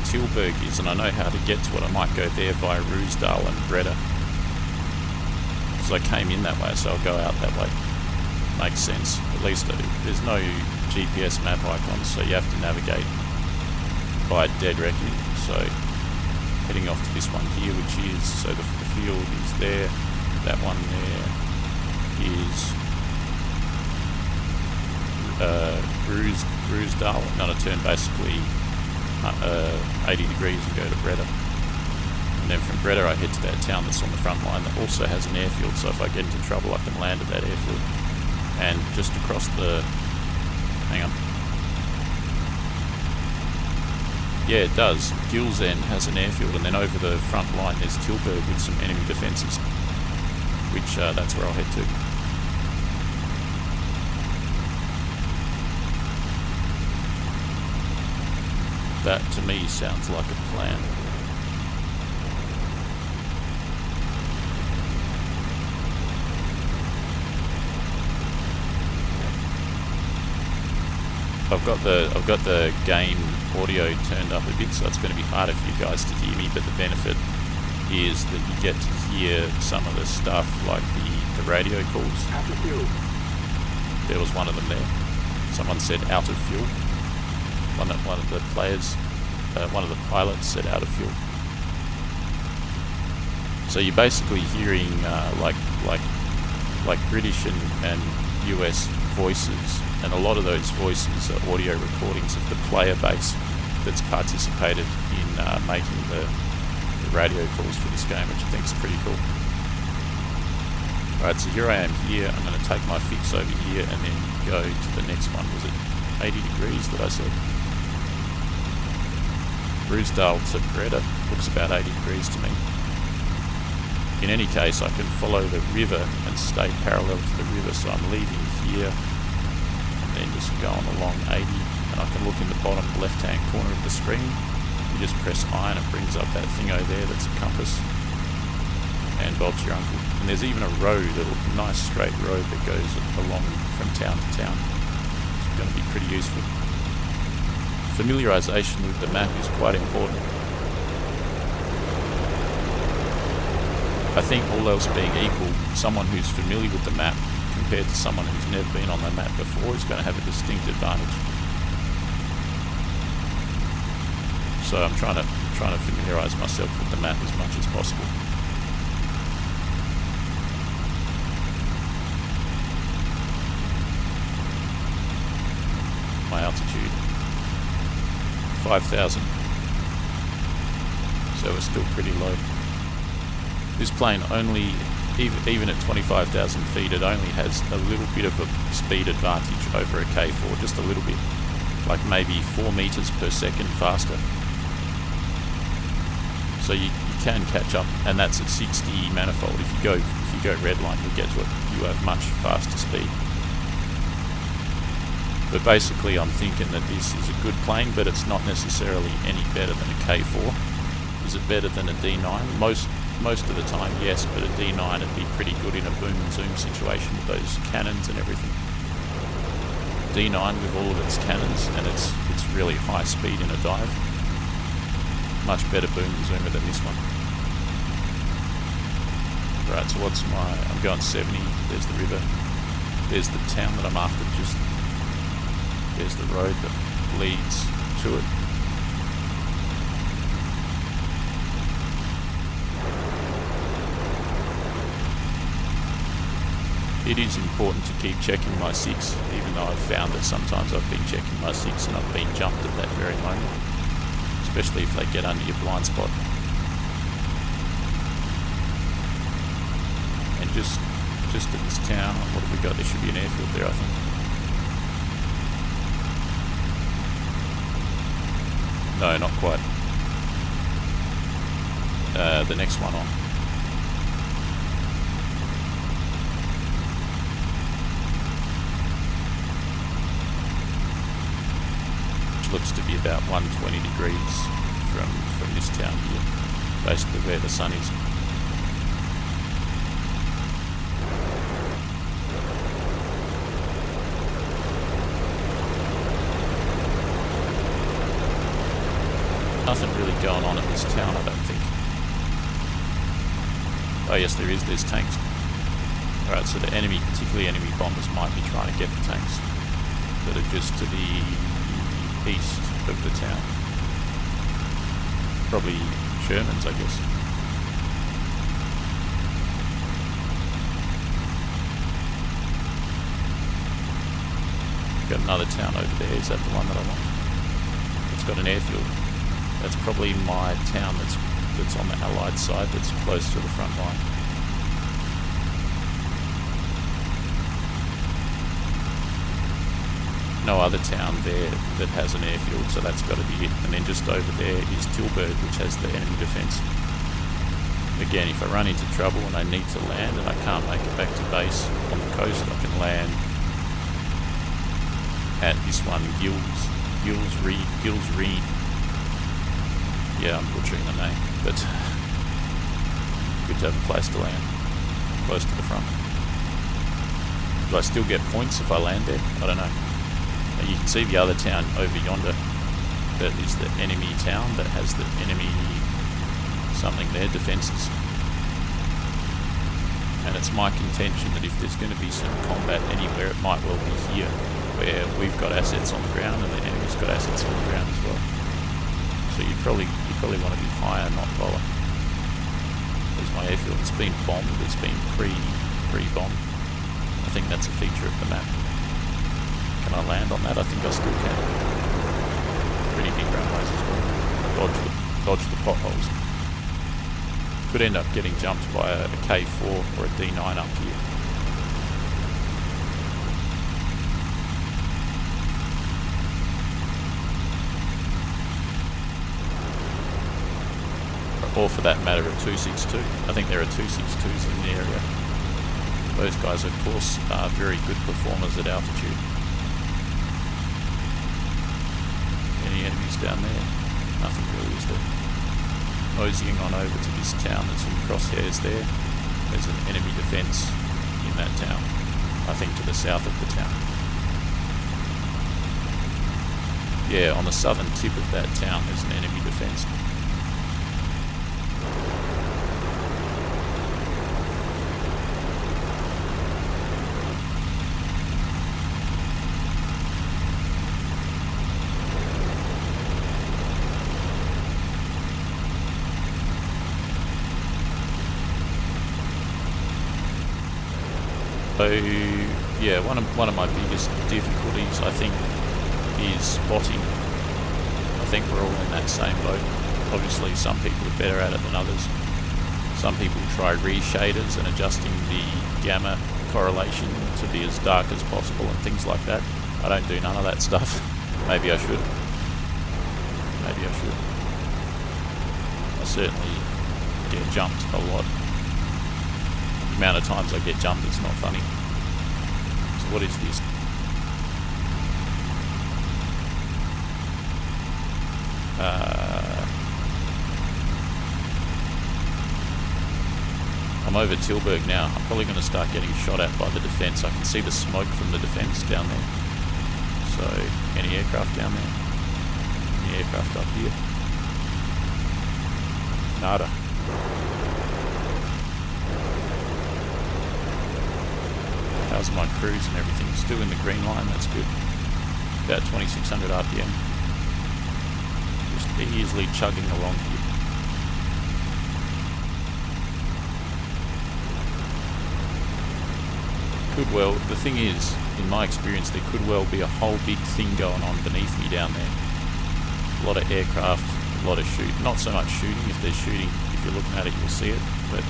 Tilburg is, and I know how to get to it. I might go there via Ruisdael and Breda, because I came in that way, so I'll go out that way. Makes sense. At least there's no GPS map icons, so you have to navigate by dead reckoning. So heading off to this one here, which is, so the field is there, that one there is Ruisdael, and then I turn basically 80 degrees and go to Breda. And then from Breda I head to that town that's on the front line that also has an airfield, so if I get into trouble I can land at that airfield. And just across the... hang on. Yeah, it does. Gilsend has an airfield, and then over the front line there's Tilburg with some enemy defences, which that's where I'll head to. That to me sounds like a plan. I've got the game audio turned up a bit, so it's going to be harder for you guys to hear me, but the benefit is that you get to hear some of the stuff like the radio calls. Out of fuel. There was one of them there. Someone said out of fuel. One of the players, one of the pilots said out of fuel. So you're basically hearing like British and US voices, and a lot of those voices are audio recordings of the player base that's participated in making the radio calls for this game, which I think is pretty cool. Alright, so here I am here. I'm going to take my fix over here and then go to the next one. Was it 80 degrees that I said? Ruisdael to Breda looks about 80 degrees to me. In any case, I can follow the river and stay parallel to the river, so I'm leaving here and then just going along 80, and I can look in the bottom left-hand corner of the screen. You just press I and it brings up that thing over there that's a compass, and Bob's your uncle. And there's even a road, a nice straight road that goes along from town to town. It's going to be pretty useful. Familiarization with the map is quite important. I think all else being equal, someone who's familiar with the map compared to someone who's never been on the map before is going to have a distinct advantage. So I'm trying to familiarize myself with the map as much as possible. My altitude, 5,000, so we're still pretty low. This plane only, even at 25,000 feet, it only has a little bit of a speed advantage over a K4, just a little bit, like maybe 4 meters per second faster. So you can catch up, and that's at 60 manifold. If you go redline, you'll get to it. You have much faster speed. But basically I'm thinking that this is a good plane, but it's not necessarily any better than a K4. Is it better than a D9? Most of the time, yes, but a D9 would be pretty good in a boom and zoom situation with those cannons and everything. D9 with all of its cannons and its it's really high speed in a dive. Much better boom and zoomer than this one. Right, so what's I'm going 70, there's the river, there's the town that I'm after, just there's the road that leads to it. It is important to keep checking my 6, even though I've found that sometimes I've been checking my 6 and I've been jumped at that very moment, especially if they get under your blind spot. And just at this town, what have we got? There should be an airfield there, I think. No, not quite. The next one on. Looks to be about 120 degrees from this town here, basically where the sun is. Nothing really going on at this town, I don't think. Oh yes, there is, there's tanks. Alright, so the enemy, particularly enemy bombers, might be trying to get the tanks that are just to the east of the town. Probably Shermans, I guess. Got another town over there. Is that the one that I want? It's got an airfield. That's probably my town that's on the Allied side, that's close to the front line. No other town there that has an airfield, so that's got to be it. And then just over there is Tilburg, which has the enemy defence. Again, if I run into trouble and I need to land and I can't make it back to base on the coast, I can land at this one, Gills Rhineland. Yeah, I'm butchering the name, but good to have a place to land, close to the front. Do I still get points if I land there? I don't know. And you can see the other town over yonder, that is the enemy town that has the enemy something there, defences. And it's my contention that if there's going to be some combat anywhere, it might well be here, where we've got assets on the ground and the enemy's got assets on the ground as well. So you probably want to be higher, not lower. There's my airfield. It's been bombed. It's been pre-bombed. I think that's a feature of the map. Can I land on that? I think I still can. Pretty big runways as well. Dodge the potholes. Could end up getting jumped by a K4 or a D9 up here. Or for that matter, a 262. I think there are 262s in the area. Those guys, of course, are very good performers at altitude. Any enemies down there? Nothing really, is there? Moseying on over to this town that's in the crosshairs there. There's an enemy defence in that town. I think to the south of the town. Yeah, on the southern tip of that town there's an enemy defence. So yeah, one of my biggest difficulties, I think, is spotting. I think we're all in that same boat. Obviously some people are better at it than others. Some people try reshaders and adjusting the gamma correlation to be as dark as possible and things like that. I don't do none of that stuff. Maybe I should. Maybe I should. I certainly get jumped a lot. The amount of times I get jumped, it's not funny. So what is this? I'm over Tilburg now. I'm probably going to start getting shot at by the defence. I can see the smoke from the defence down there. So, any aircraft down there? any aircraft up here. Nada. How's my cruise and everything? Still in the green line, that's good. About 2600 RPM. Just easily chugging along here. Could well, the thing is, in my experience, there could well be a whole big thing going on beneath me down there. A lot of aircraft, a lot of shoot. Not so much shooting. If there's shooting, if you're looking at it, you'll see it. But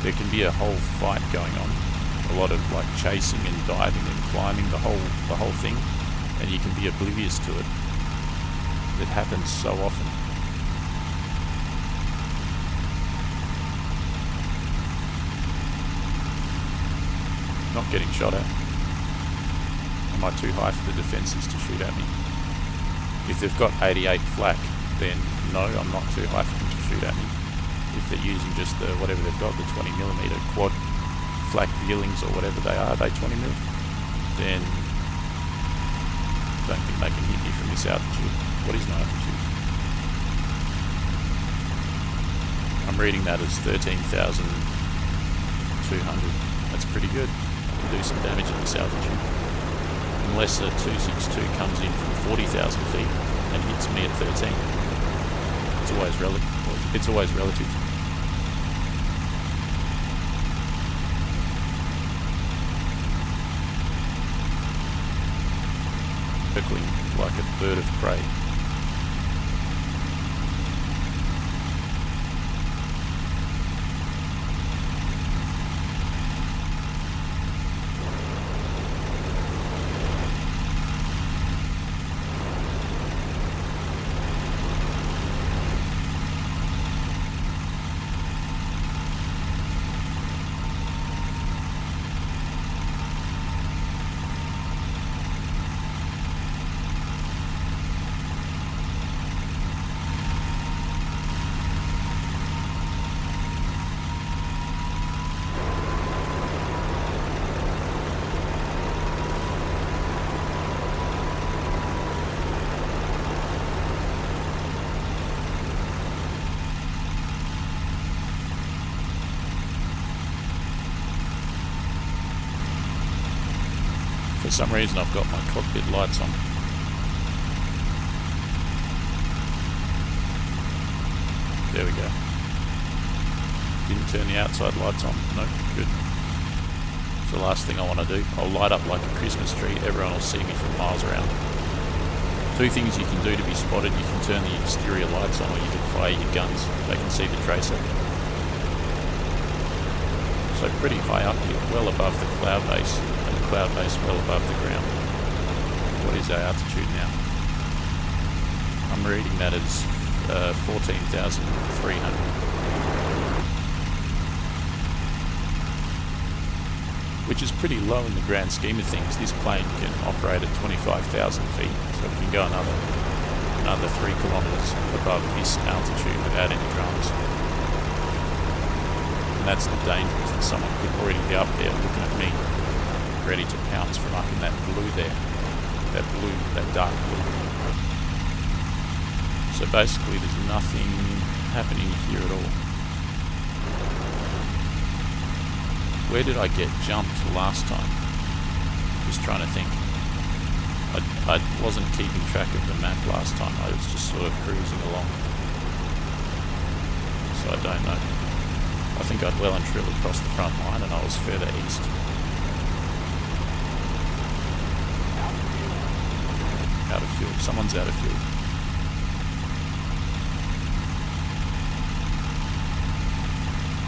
there can be a whole fight going on. A lot of like chasing and diving and climbing, the whole thing, and you can be oblivious to it. It happens so often. Not getting shot at. Am I too high for the defences to shoot at me? If they've got 88 flak, then no, I'm not too high for them to shoot at me. If they're using just the whatever they've got, the 20mm quad flak veerlings or whatever they are 20mm, then don't think they can hit me from this altitude. What is my altitude? I'm reading that as 13,200. That's pretty good. I can do some damage at this altitude. Unless a 262 comes in from 40,000 feet and hits me at 13. It's always relative. It's always relative. Circling like a bird of prey. For some reason I've got my cockpit lights on. There we go. Didn't turn the outside lights on. No, good. It's the last thing I want to do. I'll light up like a Christmas tree. Everyone will see me from miles around. Two things you can do to be spotted. You can turn the exterior lights on or you can fire your guns. They can see the tracer. So pretty high up here, well above the cloud base. Cloud base well above the ground. What is our altitude now? I'm reading that as 14,300. Which is pretty low in the grand scheme of things. This plane can operate at 25,000 feet, so we can go another 3 kilometres above this altitude without any dramas. And that's the danger, is that someone could already be up there looking at me, ready to pounce from up in that blue there. That dark blue. So basically there's nothing happening here at all. Where did I get jumped last time? Just trying to think. I wasn't keeping track of the map last time. I was just sort of cruising along. So I don't know. I think I'd well and truly crossed the front line and I was further east. Out of fuel. Someone's out of fuel.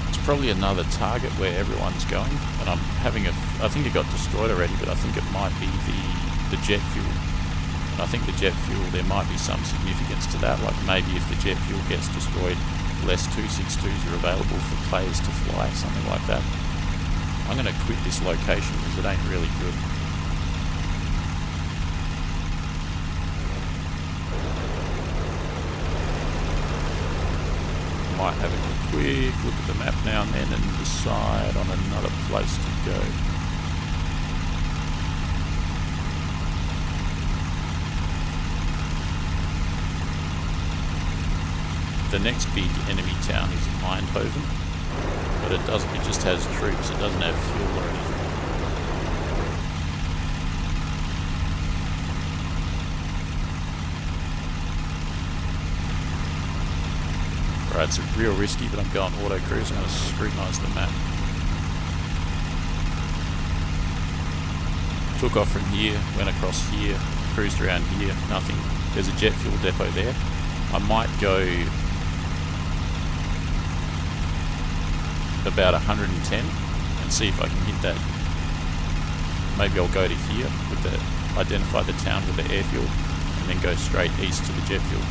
It's probably another target where everyone's going, and I'm having I think it got destroyed already, but I think it might be the jet fuel. And I think the jet fuel, there might be some significance to that, like maybe if the jet fuel gets destroyed, less 262s are available for players to fly, something like that. I'm going to quit this location because it ain't really good. Might have a quick look at the map now and then and decide on another place to go. the next big enemy town is Eindhoven, but it just has troops, it doesn't have fuel or anything. Right, it's real risky, but I'm going auto cruise. I'm going to scrutinise the map. Took off from here, went across here, cruised around here, nothing. There's a jet fuel depot there. I might go about 110 and see if I can hit that. Maybe I'll go to here with the identify the town with the airfield and then go straight east to the jet fuel.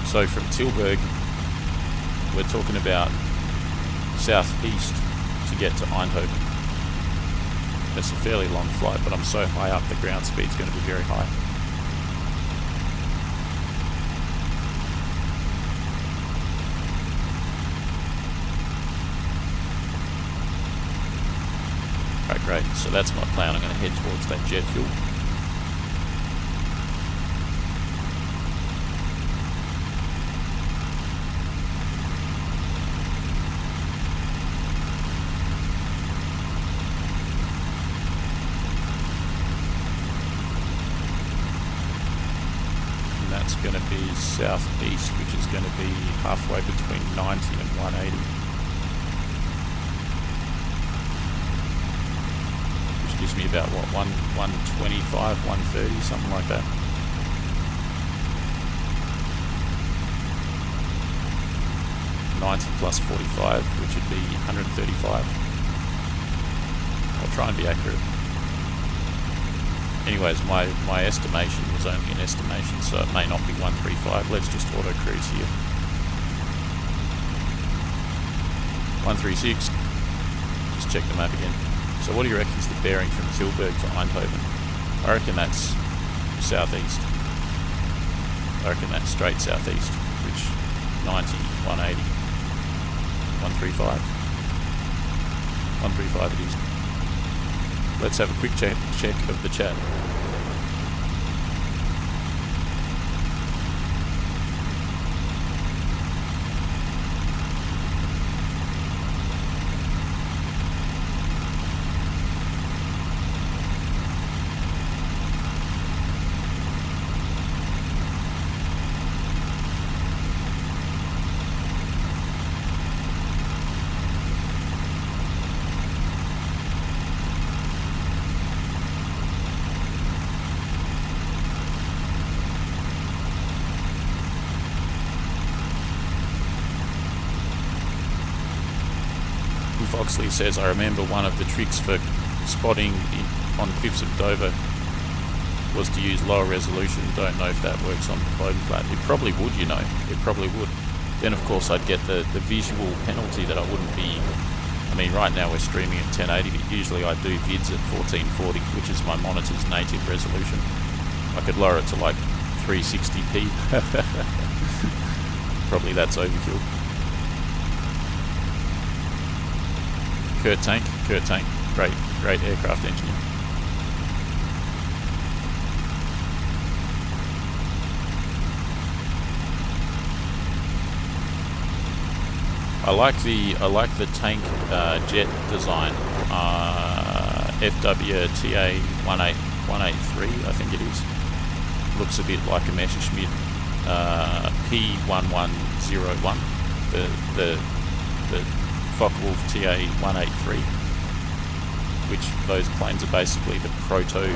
So from Tilburg, we're talking about southeast to get to Eindhoven. It's a fairly long flight, but I'm so high up, the ground speed's going to be very high. Alright, great. So that's my plan. I'm going to head towards that jet fuel. Going to be southeast, which is going to be halfway between 90 and 180, which gives me about what, 125, 130, something like that. +45, which would be 135. I'll try and be accurate. Anyways, my estimation was only an estimation, so it may not be 135. Let's just auto cruise here. 136. Just check the map again. So what do you reckon is the bearing from Tilburg to Eindhoven? I reckon that's southeast. I reckon that's straight southeast, which 90, 180, 135. 135 it is. Let's have a quick check of the chat. Foxley says, I remember one of the tricks for spotting on cliffs of Dover was to use lower resolution. Don't know if that works on the Bodenplatte. It probably would, you know. It probably would. Then, of course, I'd get the visual penalty that I wouldn't be... I mean, right now we're streaming at 1080, but usually I do vids at 1440, which is my monitor's native resolution. I could lower it to like 360p. Probably that's overkill. Kurt Tank, great aircraft engineer. I like the tank jet design. FWTA 183, I think it is. Looks a bit like a Messerschmitt P1101. The Focke-Wulf TA-183, which those planes are basically the proto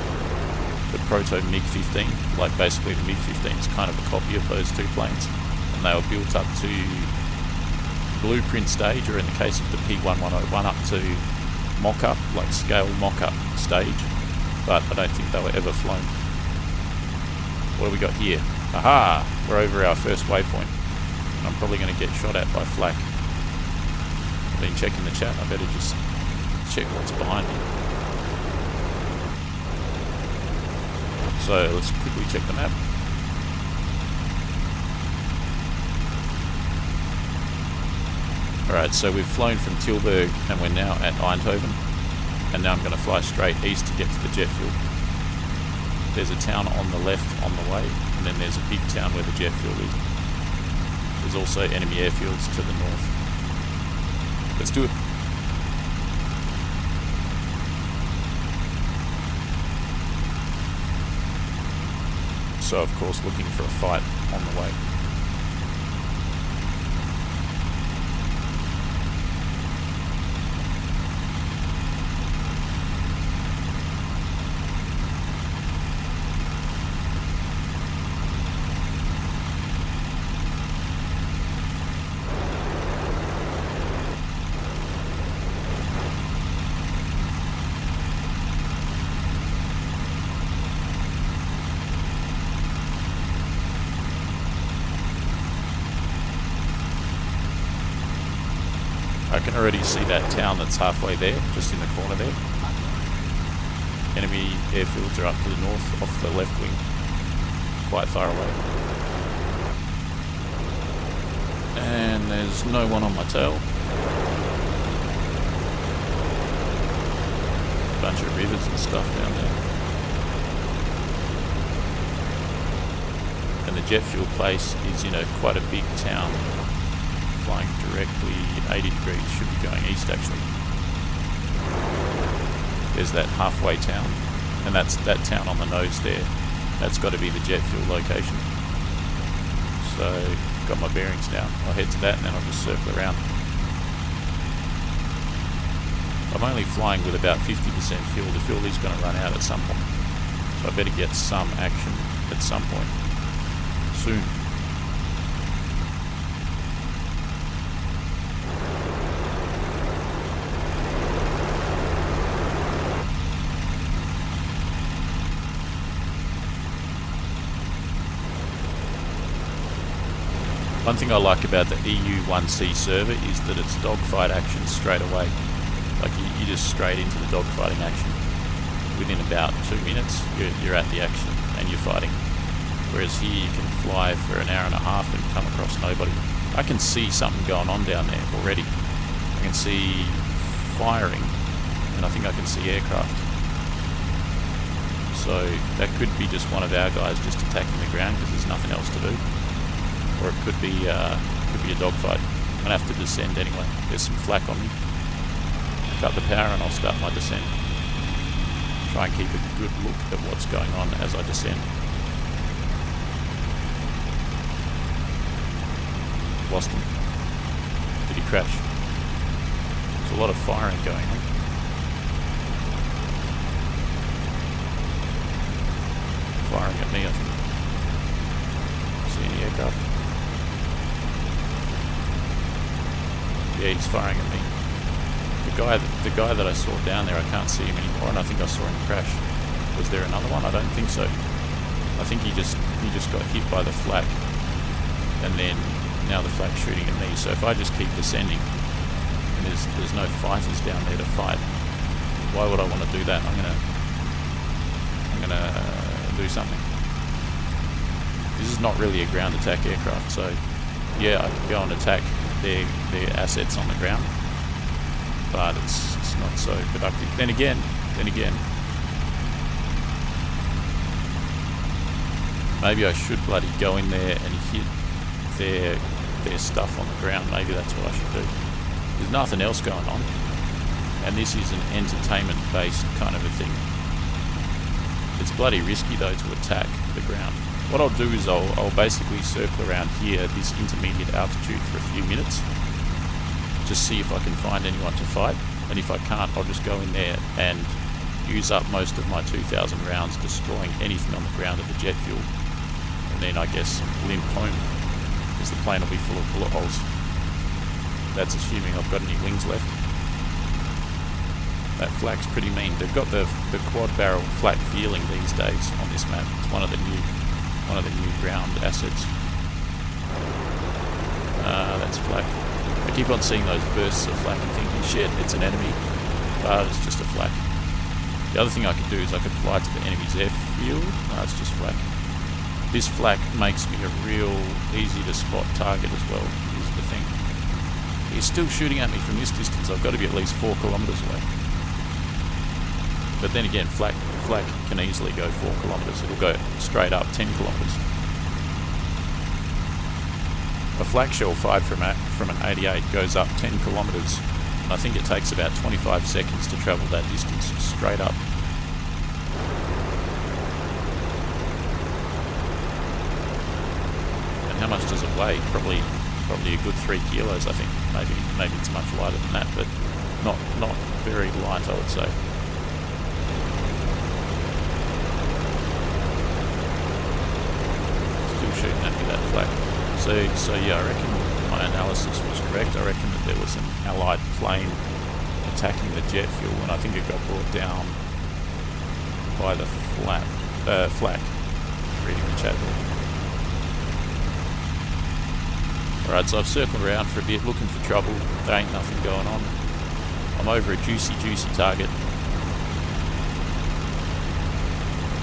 MiG-15. Like basically the MiG-15 is kind of a copy of those two planes, and they were built up to blueprint stage, or in the case of the P1101 up to mock-up, like scale mock-up stage, but I don't think they were ever flown. What do we got here? Aha! We're over our first waypoint. I'm probably going to get shot at by flak. Been checking the chat, I better just check what's behind me. So let's quickly check the map. Alright, so we've flown from Tilburg and we're now at Eindhoven, and now I'm going to fly straight east to get to the jet fuel. There's a town on the left on the way, and then there's a big town where the jet fuel is. There's also enemy airfields to the north. Let's do it. So of course looking for a fight on the way. I can already see that town that's halfway there, just in the corner there. Enemy airfields are up to the north, off the left wing, quite far away. And there's no one on my tail. A bunch of rivers and stuff down there. And the jet fuel place is in quite a big town. Flying directly 80 degrees, should be going east actually. There's that halfway town, and that's that town on the nose there. That's got to be the jet fuel location. So, got my bearings now. I'll head to that and then I'll just circle around. I'm only flying with about 50% fuel. The fuel is going to run out at some point. So I better get some action at some point. Soon. One thing I like about the EU1C server is that it's dogfight action straight away. Like you just straight into the dogfighting action. Within about 2 minutes, you're at the action and you're fighting. Whereas here you can fly for an hour and a half and come across nobody. I can see something going on down there already. I can see firing, and I think I can see aircraft. So that could be just one of our guys just attacking the ground because there's nothing else to do. Or it could be a dogfight. I'm gonna have to descend anyway. There's some flak on me. Cut the power and I'll start my descent. Try and keep a good look at what's going on as I descend. Lost him. Did he crash? There's a lot of firing going on. Firing at me, I think. See any aircraft? Yeah, he's firing at me. The guy that I saw down there, I can't see him anymore, and I think I saw him crash. Was there another one? I don't think so. I think he just got hit by the flak, and then now the flak's shooting at me. So if I just keep descending, and there's no fighters down there to fight, why would I want to do that? I'm gonna do something. This is not really a ground attack aircraft, so yeah, I can go and attack their assets on the ground, but it's not so productive. Then again, maybe I should bloody go in there and hit their stuff on the ground. Maybe that's what I should do. There's nothing else going on, and this is an entertainment-based kind of a thing. It's bloody risky though to attack the ground. What I'll do is I'll basically circle around here at this intermediate altitude for a few minutes. Just see if I can find anyone to fight. And if I can't, I'll just go in there and use up most of my 2,000 rounds destroying anything on the ground at the jet fuel. And then I guess limp home, because the plane will be full of bullet holes. That's assuming I've got any wings left. That flak's pretty mean. They've got the quad barrel flak feeling these days on this map. It's one of the new ground assets. That's flak. I keep on seeing those bursts of flak and thinking, shit, it's an enemy, but it's just a flak. The other thing I could do is I could fly to the enemy's airfield. No, it's just flak. This flak makes me a real easy to spot target as well, is the thing. He's still shooting at me from this distance. I've got to be at least 4 kilometres away. But then again, flak can easily go 4 kilometres. It'll go straight up 10 kilometres. A flak shell fired from an 88 goes up 10 kilometres, and I think it takes about 25 seconds to travel that distance straight up. And how much does it weigh? Probably a good 3 kilos, I think. Maybe it's much lighter than that, but not very light, I would say. Still shooting at me, that flak. So yeah, I reckon my analysis was correct. I reckon that there was an Allied plane attacking the jet fuel, and I think it got brought down by the flak. Reading the chat there. Alright, so I've circled around for a bit, looking for trouble. There ain't nothing going on. I'm over a juicy target.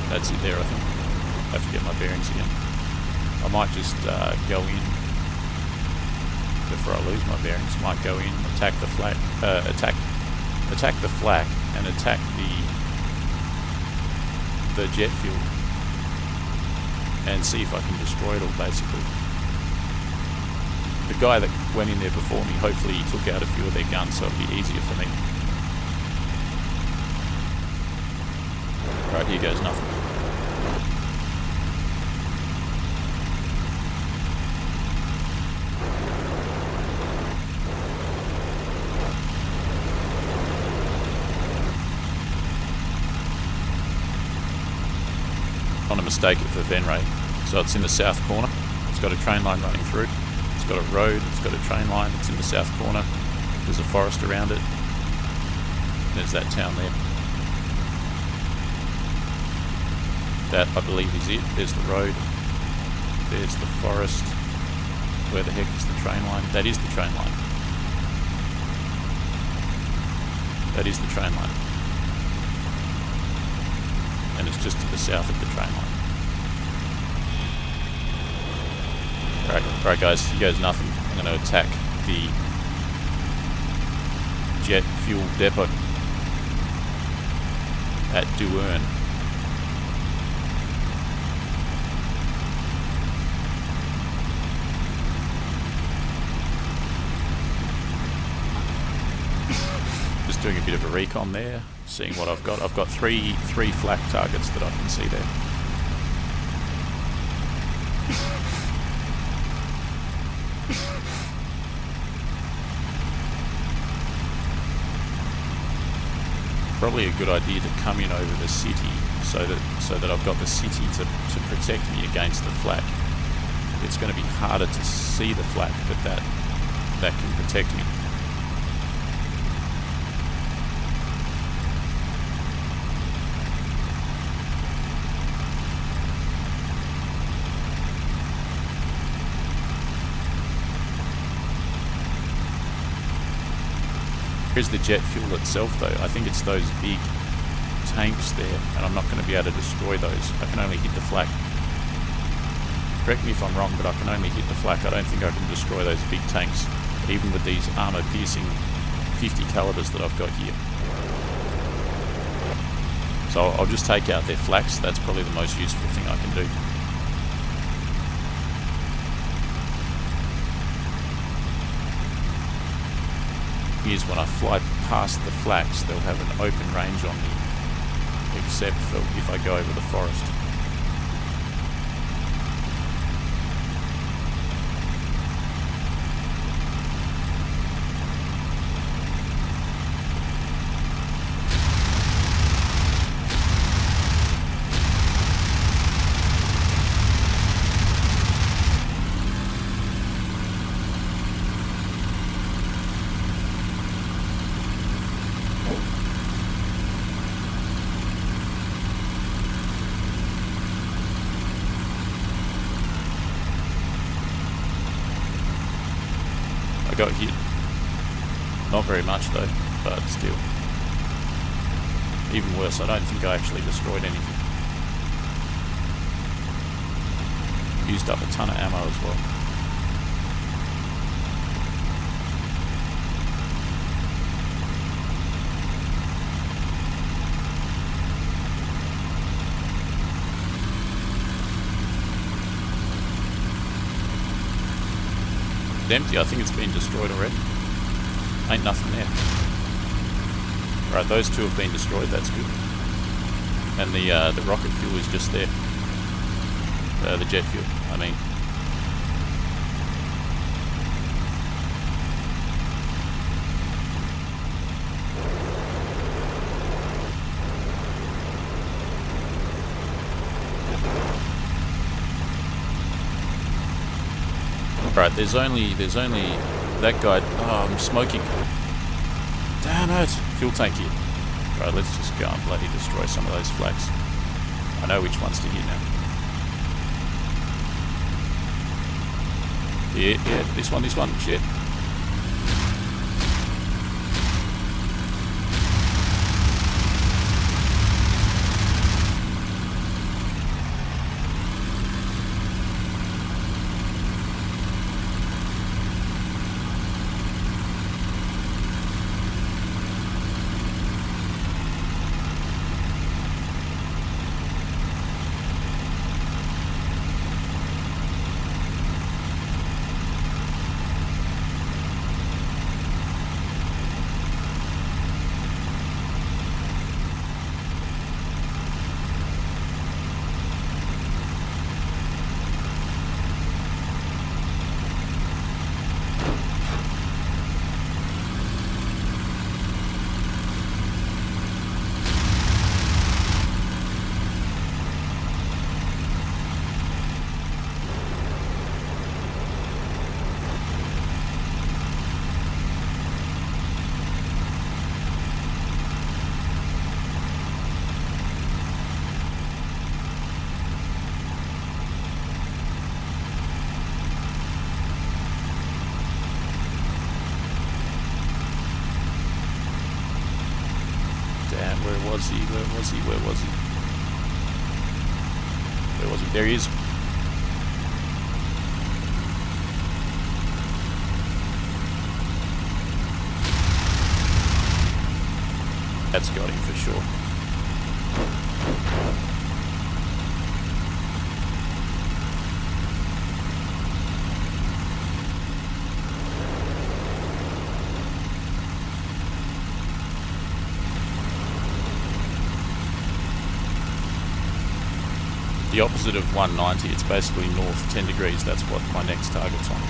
That's it there, I think. I have to get my bearings again. I might just go in before I lose my bearings. Might go in, attack the flak, attack the flak, and attack the jet fuel, and see if I can destroy it all, basically. The guy that went in there before me, hopefully he took out a few of their guns, so it'll be easier for me. Right, here goes nothing. On a mistake for Venray. So it's in the south corner. It's got a train line running through. It's got a road, it's got a train line, it's in the south corner. There's a forest around it. There's that town there. That, I believe, is it. There's the road. There's the forest. Where the heck is the train line? That is the train line. That is the train line. And it's just to the south of the train line. Alright guys, here goes nothing. I'm going to attack the jet fuel depot at Douern. Just doing a bit of a recon there, seeing what I've got. I've got three flak targets that I can see there. Probably a good idea to come in over the city so that I've got the city to protect me against the flak. It's going to be harder to see the flak, but that can protect me. Here's the jet fuel itself though. I think it's those big tanks there, and I'm not going to be able to destroy those. I can only hit the flak. Correct me if I'm wrong, but I can only hit the flak. I don't think I can destroy those big tanks, even with these armor-piercing 50 calibers that I've got here. So I'll just take out their flaks. That's probably the most useful thing I can do. Is when I fly past the flaks, they'll have an open range on me, except for if I go over the forest. Got hit. Not very much though, but still. Even worse, I don't think I actually destroyed anything. Used up a ton of ammo as well. it empty? I think it's been destroyed already. Ain't nothing there. Right, those two have been destroyed, that's good. And the rocket fuel is just there. The jet fuel, I mean. Right, there's only that guy. Oh, I'm smoking. Damn it! Fuel tank here. Right, let's just go and bloody destroy some of those flags. I know which ones to hit now. Yeah, this one, shit. Where was he? There he is. That's got him for sure. The opposite of 190, it's basically north 10 degrees, that's what my next target's on.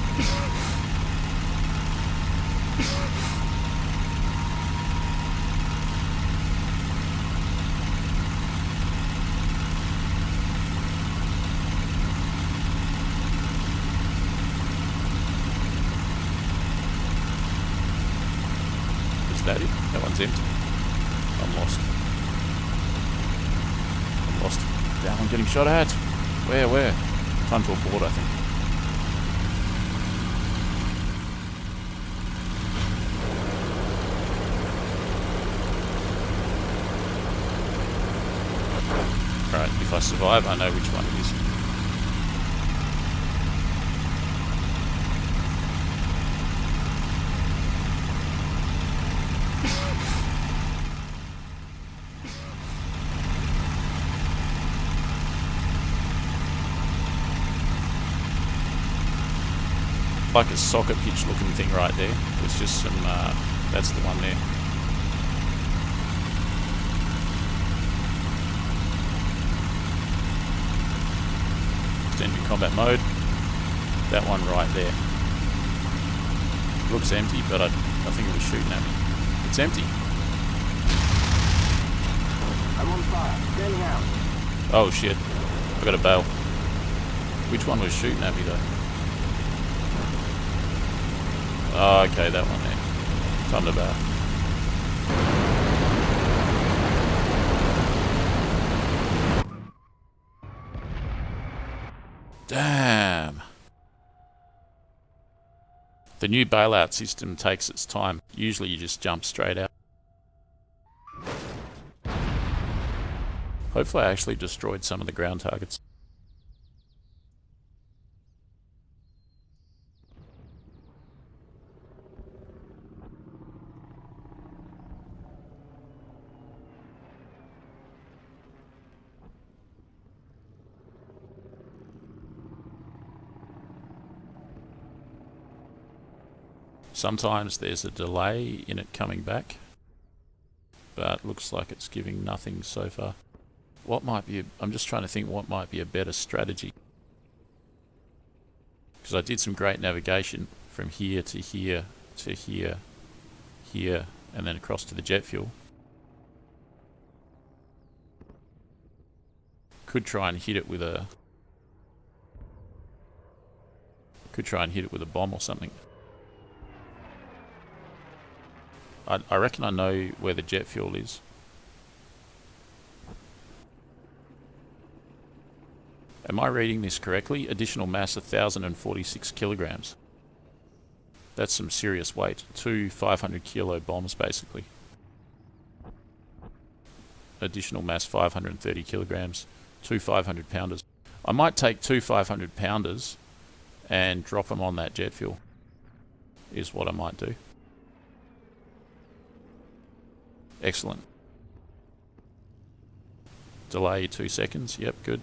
Is that it? That one's empty. I'm lost. Down, I'm getting shot at. Where? Time to abort, I think. Right, if I survive, I know which one it is. Like a soccer pitch looking thing right there. It's just some, that's the one there. Extended combat mode. That one right there. Looks empty, but I think it was shooting at me. It's empty.
I'm on fire. Standing out.
Oh shit. I got a bail. Which one was shooting at me though? Oh, okay, that one there. Time to bail. Damn. The new bailout system takes its time. Usually you just jump straight out. Hopefully I actually destroyed some of the ground targets. Sometimes there's a delay in it coming back, but looks like it's giving nothing so far. What might be, I'm just trying to think what might be a better strategy. Because I did some great navigation from here to here to here, here, and then across to the jet fuel. Could try and hit it with a bomb or something. I reckon I know where the jet fuel is. Am I reading this correctly? Additional mass 1,046 kilograms. That's some serious weight. 2 500 kilo bombs basically. Additional mass 530 kilograms. 2 500 pounders. I might take 2 500 pounders and drop them on that jet fuel. Is what I might do. Excellent. Delay 2 seconds. Yep, good.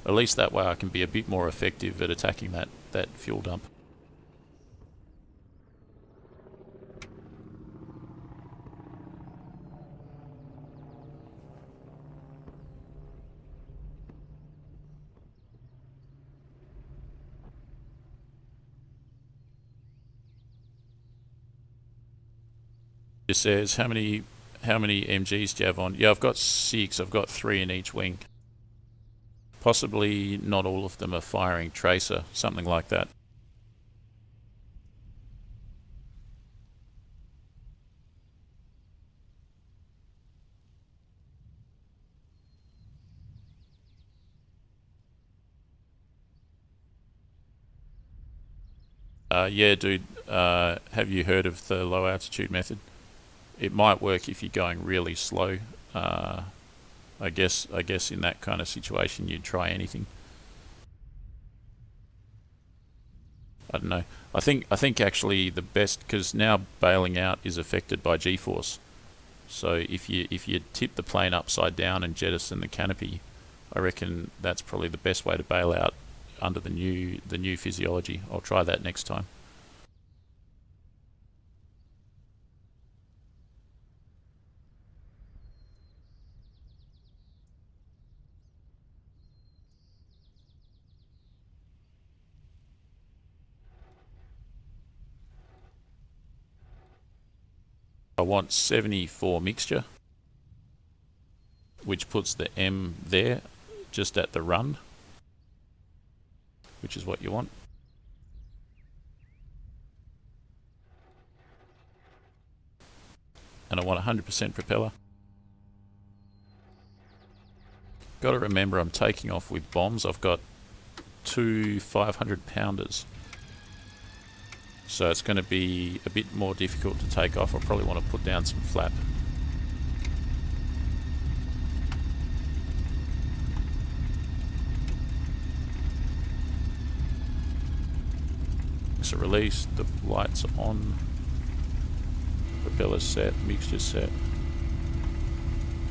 At least that way I can be a bit more effective at attacking that fuel dump. It says how many MGs do you have on? Yeah, I've got 6. I've got 3 in each wing. Possibly not all of them are firing tracer, something like that. Yeah, dude, have you heard of the low altitude method? It might work if you're going really slow. I guess in that kind of situation you'd try anything. I don't know. I think actually the best, because now bailing out is affected by GeForce. So if you tip the plane upside down and jettison the canopy, I reckon that's probably the best way to bail out under the new physiology. I'll try that next time. I want 74 mixture, which puts the M there, just at the run, which is what you want. And I want 100% propeller. Got to remember I'm taking off with bombs. I've got 2 500 pounders. So it's going to be a bit more difficult to take off. I'll probably want to put down some flap. So release, the lights are on, propeller set, mixture set.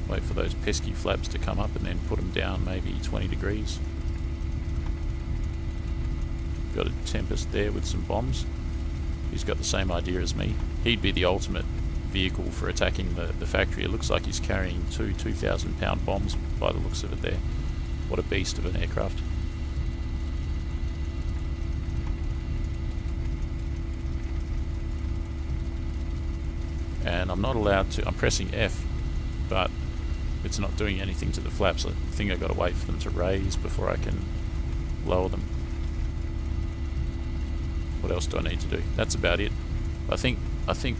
Wait for those pesky flaps to come up and then put them down maybe 20 degrees. Got a Tempest there with some bombs. He's got the same idea as me. He'd be the ultimate vehicle for attacking the factory. It looks like he's carrying 2 2,000 pound bombs by the looks of it there. What a beast of an aircraft. And I'm not allowed to, I'm pressing F, but it's not doing anything to the flaps. I think I've got to wait for them to raise before I can lower them. What else do I need to do? That's about it. I think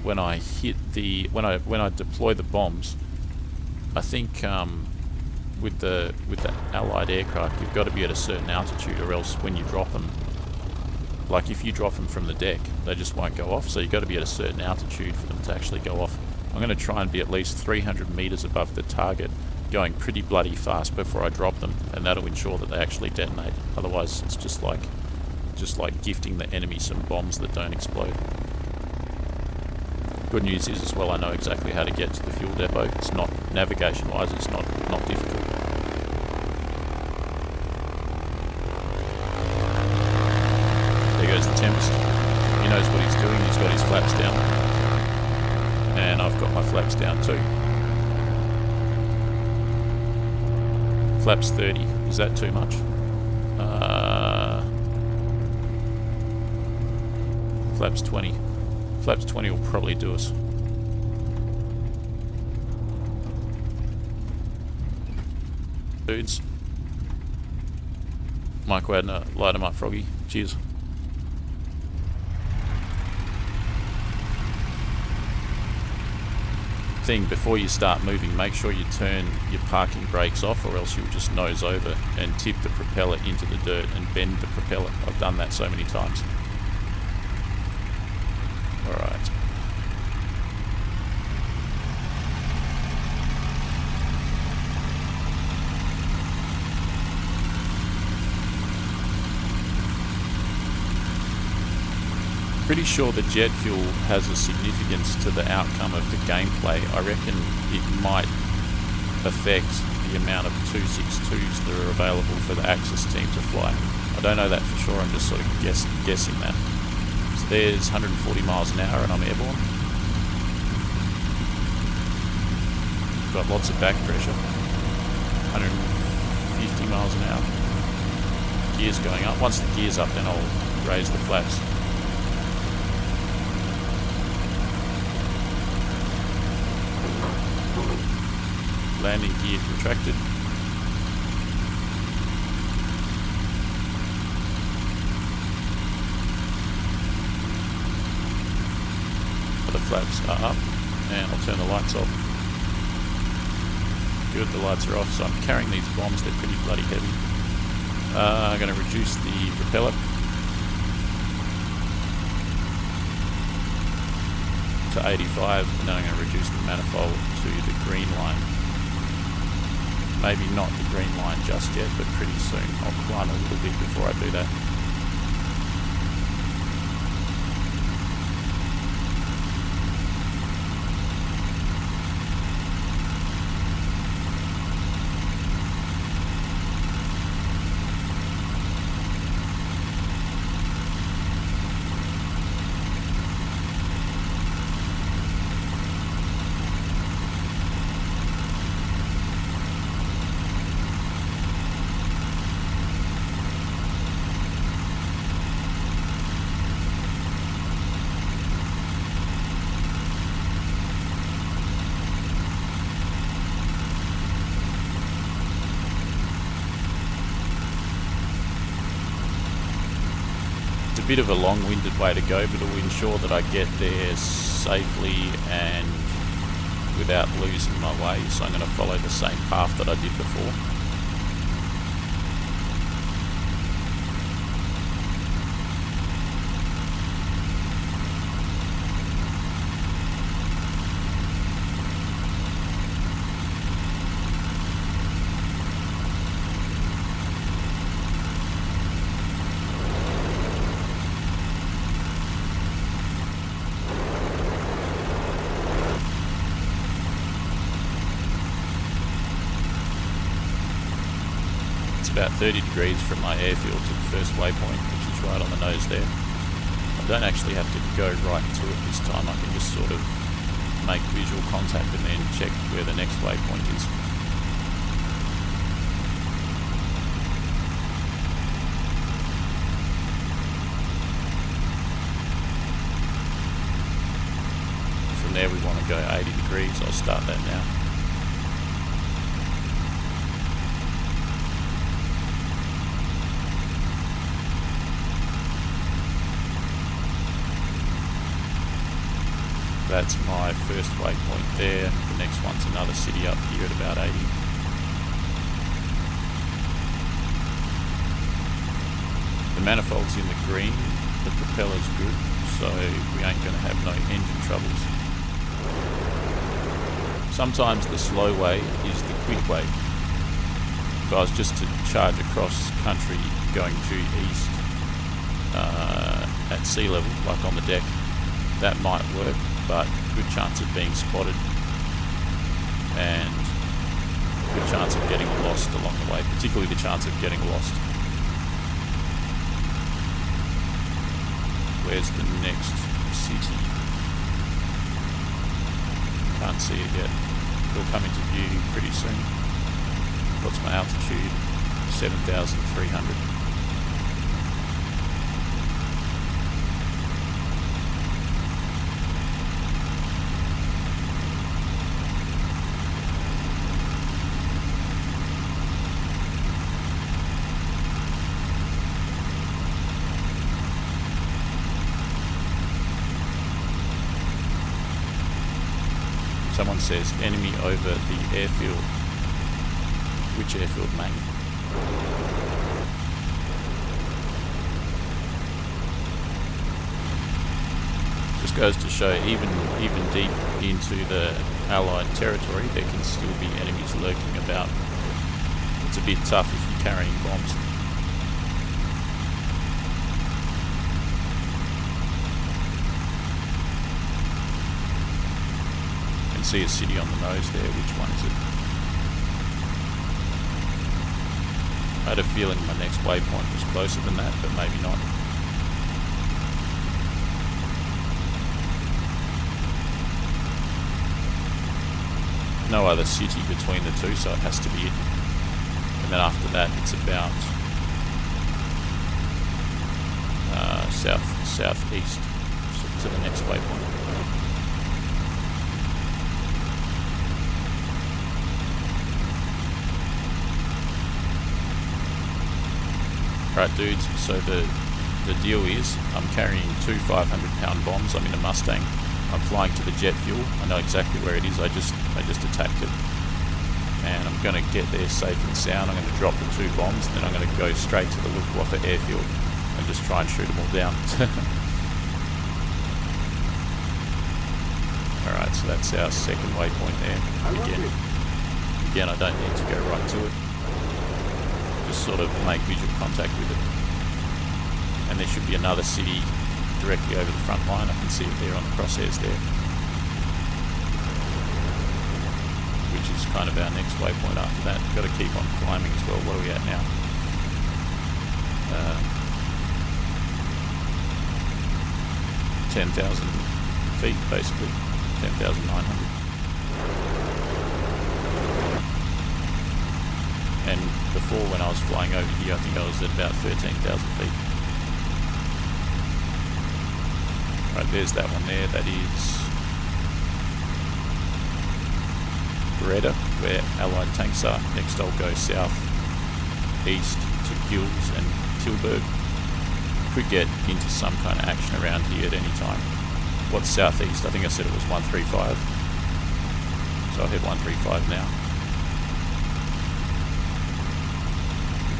when I hit the when I deploy the bombs, I think with the Allied aircraft, you've got to be at a certain altitude, or else when you drop them, like if you drop them from the deck, they just won't go off. So you've got to be at a certain altitude for them to actually go off. I'm going to try and be at least 300 meters above the target, going pretty bloody fast before I drop them, and that'll ensure that they actually detonate. Otherwise, it's just like gifting the enemy some bombs that don't explode. Good news is as well, I know exactly how to get to the fuel depot. It's not, navigation-wise, it's not difficult. There goes the Tempest. He knows what he's doing. He's got his flaps down. And I've got my flaps down too. Flaps 30. Is that too much? Flaps 20. Flaps 20 will probably do us. Dudes. Mike Wadner, light him up, Froggy. Cheers. Thing, before you start moving, make sure you turn your parking brakes off, or else you'll just nose over and tip the propeller into the dirt and bend the propeller. I've done that so many times. Alright. Pretty sure the jet fuel has a significance to the outcome of the gameplay. I reckon it might affect the amount of 262s that are available for the Axis team to fly. I don't know that for sure, I'm just sort of guessing that. So there's 140 miles an hour and I'm airborne. Got lots of back pressure. 150 miles an hour. Gears going up. Once the gear's up, then I'll raise the flaps. Landing gear retracted. The flaps are up, and I'll turn the lights off. Good, the lights are off, so I'm carrying these bombs, they're pretty bloody heavy. I'm going to reduce the propeller to 85, and then I'm going to reduce the manifold to the green line. Maybe not the green line just yet, but pretty soon. I'll climb a little bit before I do that. Bit of a long-winded way to go, but it will ensure that I get there safely and without losing my way, so I'm going to follow the same path that I did before. About 30 degrees from my airfield to the first waypoint, which is right on the nose there. I don't actually have to go right to it this time, I can just sort of make visual contact and then check where the next waypoint is. From there we want to go 80 degrees, I'll start that now. That's my first waypoint there. The next one's another city up here at about 80. The manifold's in the green, the propeller's good, so we ain't going to have no engine troubles. Sometimes the slow way is the quick way. If I was just to charge across country going due east at sea level, like on the deck, that might work, but good chance of being spotted and good chance of getting lost along the way, particularly the chance of getting lost. where's the next city? Can't see it yet. It'll come into view pretty soon. What's my altitude? 7,300. Someone says enemy over the airfield. Which airfield, mate? Just goes to show even deep into the Allied territory, there can still be enemies lurking about. It's a bit tough if you're carrying bombs. See a city on the nose there. Which one is it? I had a feeling my next waypoint was closer than that, but maybe not. No other city between the two, so it has to be it. And then after that, it's about southeast to the next waypoint. Right, dudes, so the deal is I'm carrying two 500-pound bombs. I'm in a Mustang. I'm flying to the jet fuel. I know exactly where it is. I just attacked it. And I'm going to get there safe and sound. I'm going to drop the two bombs, and then I'm going to go straight to the Luftwaffe airfield and just try and shoot them all down. Alright, so that's our second waypoint there. Again, I don't need to go right to it. Just sort of make visual contact with it. And there should be another city directly over the front line. I can see it there on the crosshairs there. Which is kind of our next waypoint after that. Got to keep on climbing as well. What are we at now? 10,000 feet basically. 10,900. And before, when I was flying over here, I think I was at about 13,000 feet. Right, there's that one there. That is Beretta, where Allied tanks are. Next I'll go south east to Gills and Tilburg. Could get into some kind of action around here at any time. What's southeast? I think I said it was 135. So I'll hit 135 now.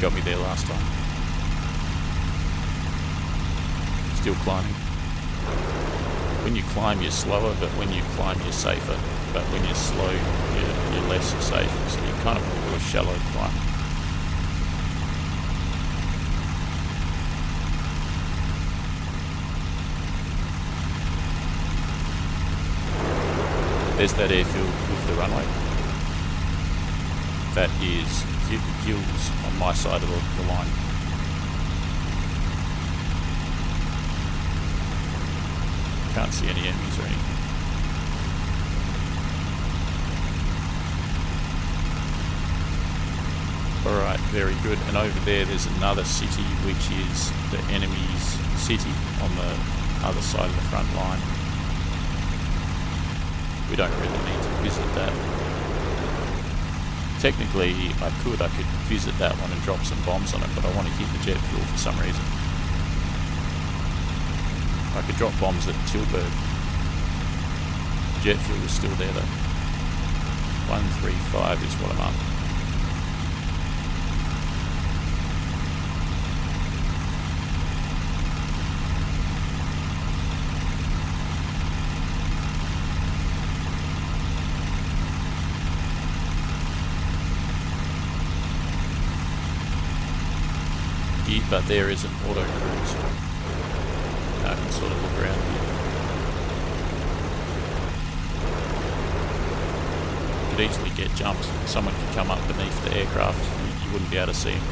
Got me there last time. Still climbing. When you climb, you're slower, but when you climb, you're safer. But when you're slow, you're less safe. So you kind of want to do a shallow climb. There's that airfield with the runway. That is Gills on my side of the line. Can't see any enemies or anything. Alright, very good. And over there's another city which is the enemy's city on the other side of the front line. We don't really need to visit that. Technically, I could visit that one and drop some bombs on it, but I want to hit the jet fuel for some reason. I could drop bombs at Tilburg. Jet fuel is still there though. 135 is what I'm up. But there is an auto cruise. I can sort of look around here. Could easily get jumped. Someone could come up beneath the aircraft. You wouldn't be able to see him.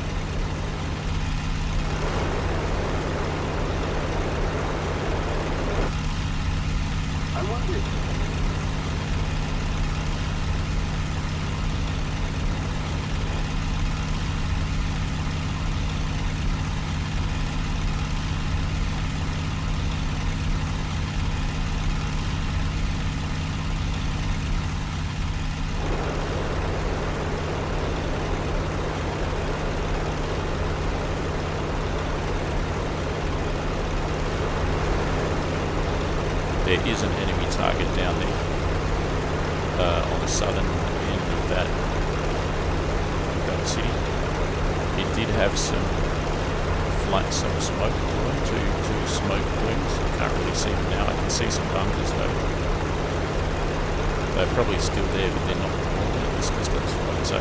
there is an enemy target down there on the southern end of that city. It did have some smoke blowing, two smoke plumes. I can't really see them now. I can see some bunkers though. They're probably still there, but they're not normal at this distance, I would say.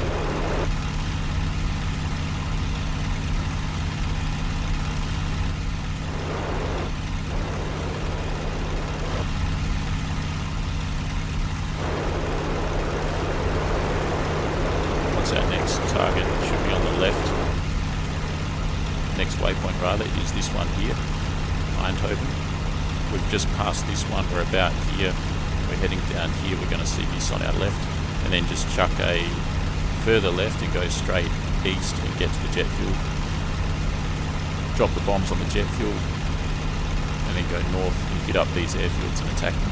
What's our next target? It should be on the left. Next waypoint rather is this one here, Eindhoven. We've just passed this one, we're about here, we're heading down here, we're going to see this on our left, and then just chuck a further left and go straight east and get to the jet fuel. Drop the bombs on the jet fuel, and then go north and hit up these airfields and attack them.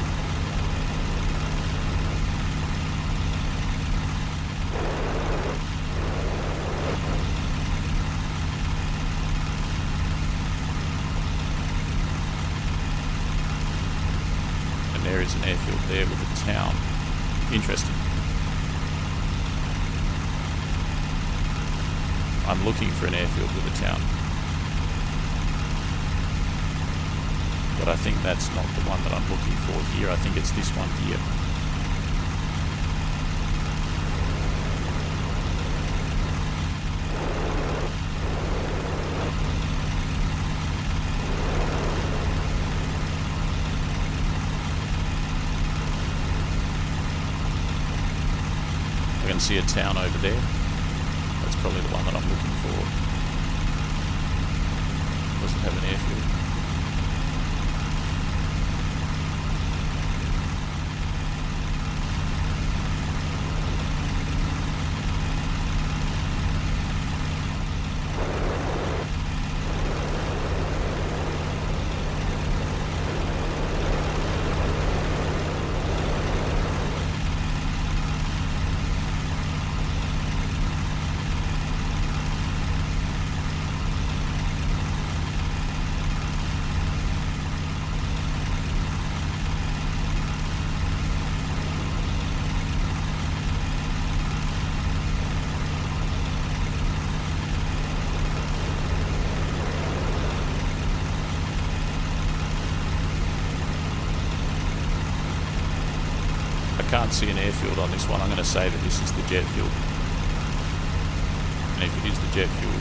There is an airfield there with a town. Interesting. I'm looking for an airfield with a town. But I think that's not the one that I'm looking for here. I think it's this one here. I can see a town over there. That's probably the one that I'm looking for. Doesn't have an airfield. I can't see an airfield on this one. I'm going to say that this is the jet fuel. And if it is the jet fuel,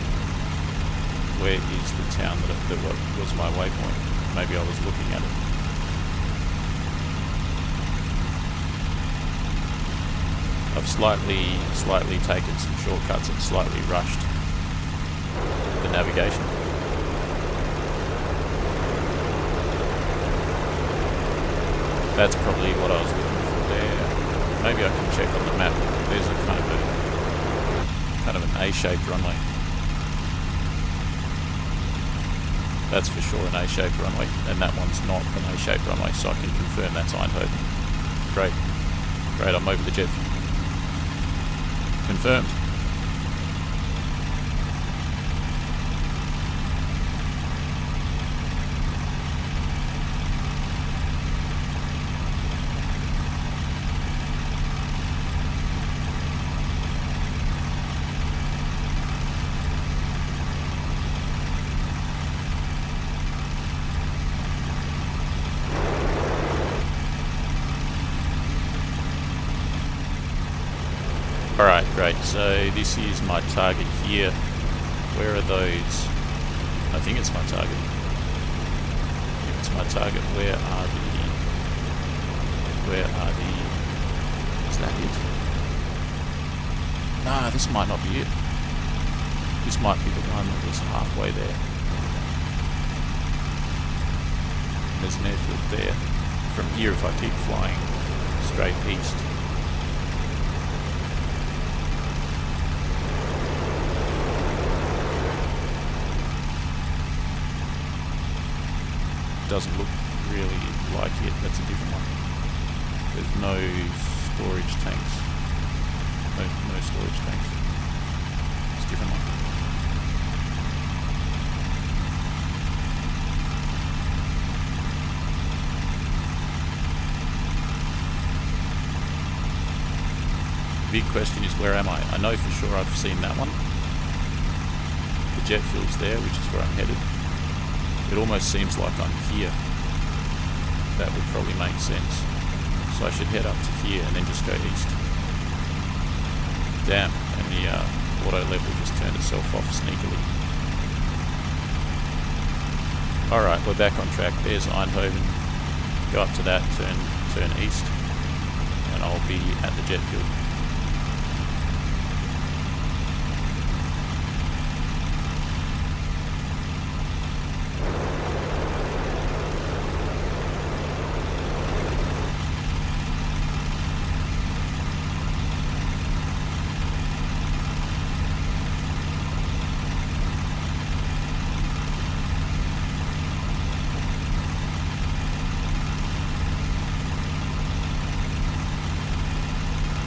where is the town that was my waypoint? Maybe I was looking at it. I've slightly taken some shortcuts and slightly rushed the navigation. That's probably what I was looking for there. Maybe I can check on the map. There's a kind of an A-shaped runway. That's for sure an A-shaped runway, and that one's not an A-shaped runway, so I can confirm that's Eindhoven. Great. Great, I'm over the jet. Confirmed. Alright, great. So this is my target here. Where are those? I think it's my target. If it's my target, where are the... Is that it? Nah, this might not be it. This might be the one that was halfway there. There's an airfield there. From here, if I keep flying straight east, doesn't look really like it. That's a different one. There's no storage tanks. No storage tanks. It's a different one. big question is, where am I? I know for sure I've seen that one. The jet fuel's there, which is where I'm headed. It almost seems like I'm here. That would probably make sense. So I should head up to here and then just go east. Damn, and the auto level just turned itself off sneakily. Alright, we're back on track. There's Eindhoven. Go up to that, turn east, and I'll be at the jet field.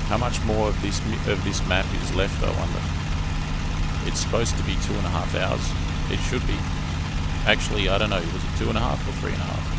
How much more of this map is left, I wonder? It's supposed to be 2.5 hours. It should be. Actually, I don't know. Was it 2.5 or 3.5?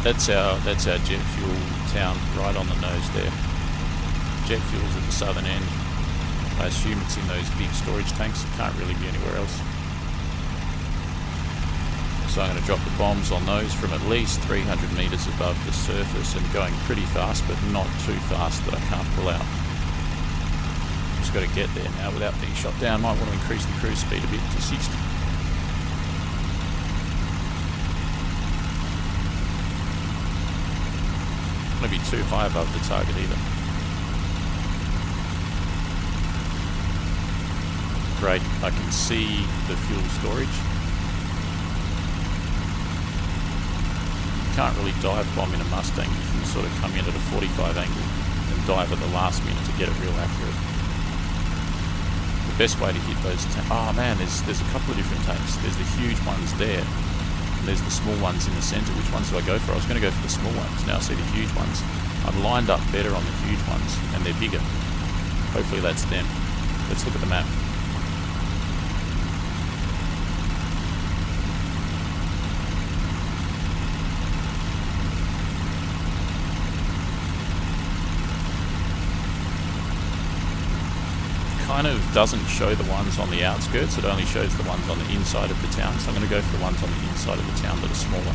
That's our jet fuel town right on the nose there. Jet fuel's at the southern end. I assume it's in those big storage tanks. It can't really be anywhere else. So I'm going to drop the bombs on those from at least 300 meters above the surface and going pretty fast, but not too fast that I can't pull out. Just got to get there now without being shot down. Might want to increase the cruise speed a bit to 60. Don't want to be too high above the target either. Great, I can see the fuel storage. You can't really dive bomb in a Mustang. You can sort of come in at a 45 angle and dive at the last minute to get it real accurate. The best way to hit those oh man, there's a couple of different tanks. There's the huge ones there. There's the small ones in the centre. Which ones do I go for? I was going to go for the small ones. Now I see the huge ones. I'm lined up better on the huge ones, and they're bigger. Hopefully that's them. Let's look at the map. Kind of doesn't show the ones on the outskirts, it only shows the ones on the inside of the town, so I'm going to go for the ones on the inside of the town that are smaller.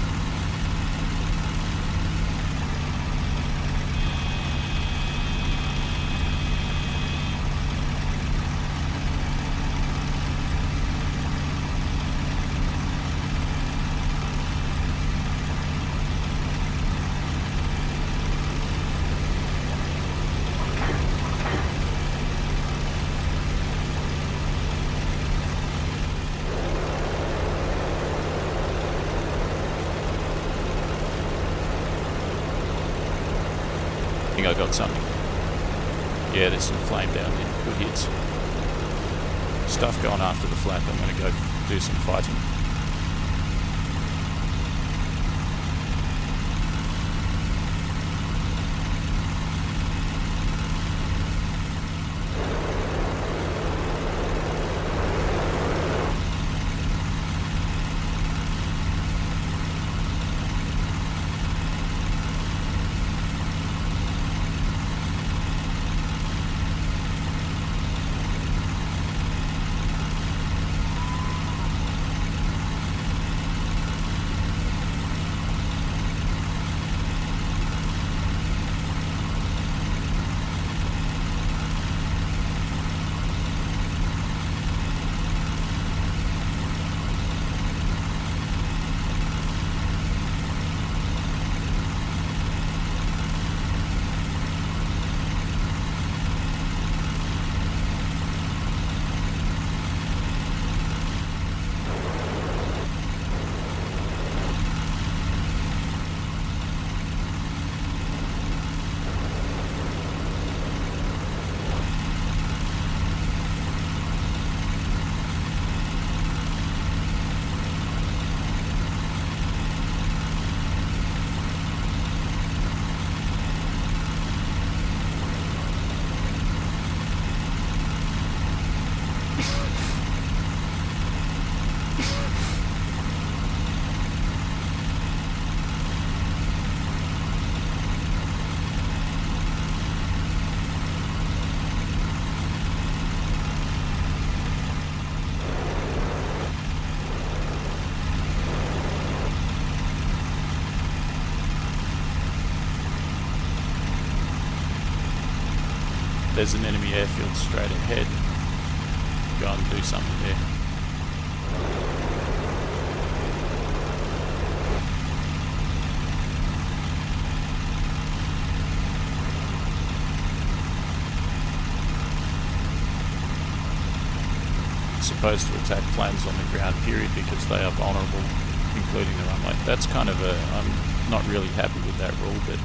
I think I got something. Yeah, there's some flame down there. Good hits. Stuff going after the flak. I'm going to go do some fighting. There's an enemy airfield straight ahead. Go and do something there. It's supposed to attack planes on the ground, period, because they are vulnerable, including the runway. That's kind of a... I'm not really happy with that rule, but...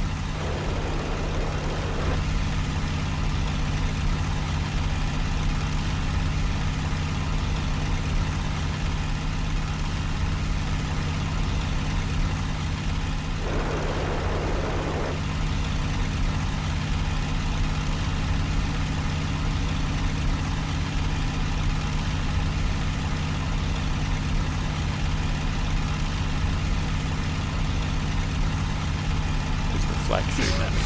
flak shooting at me.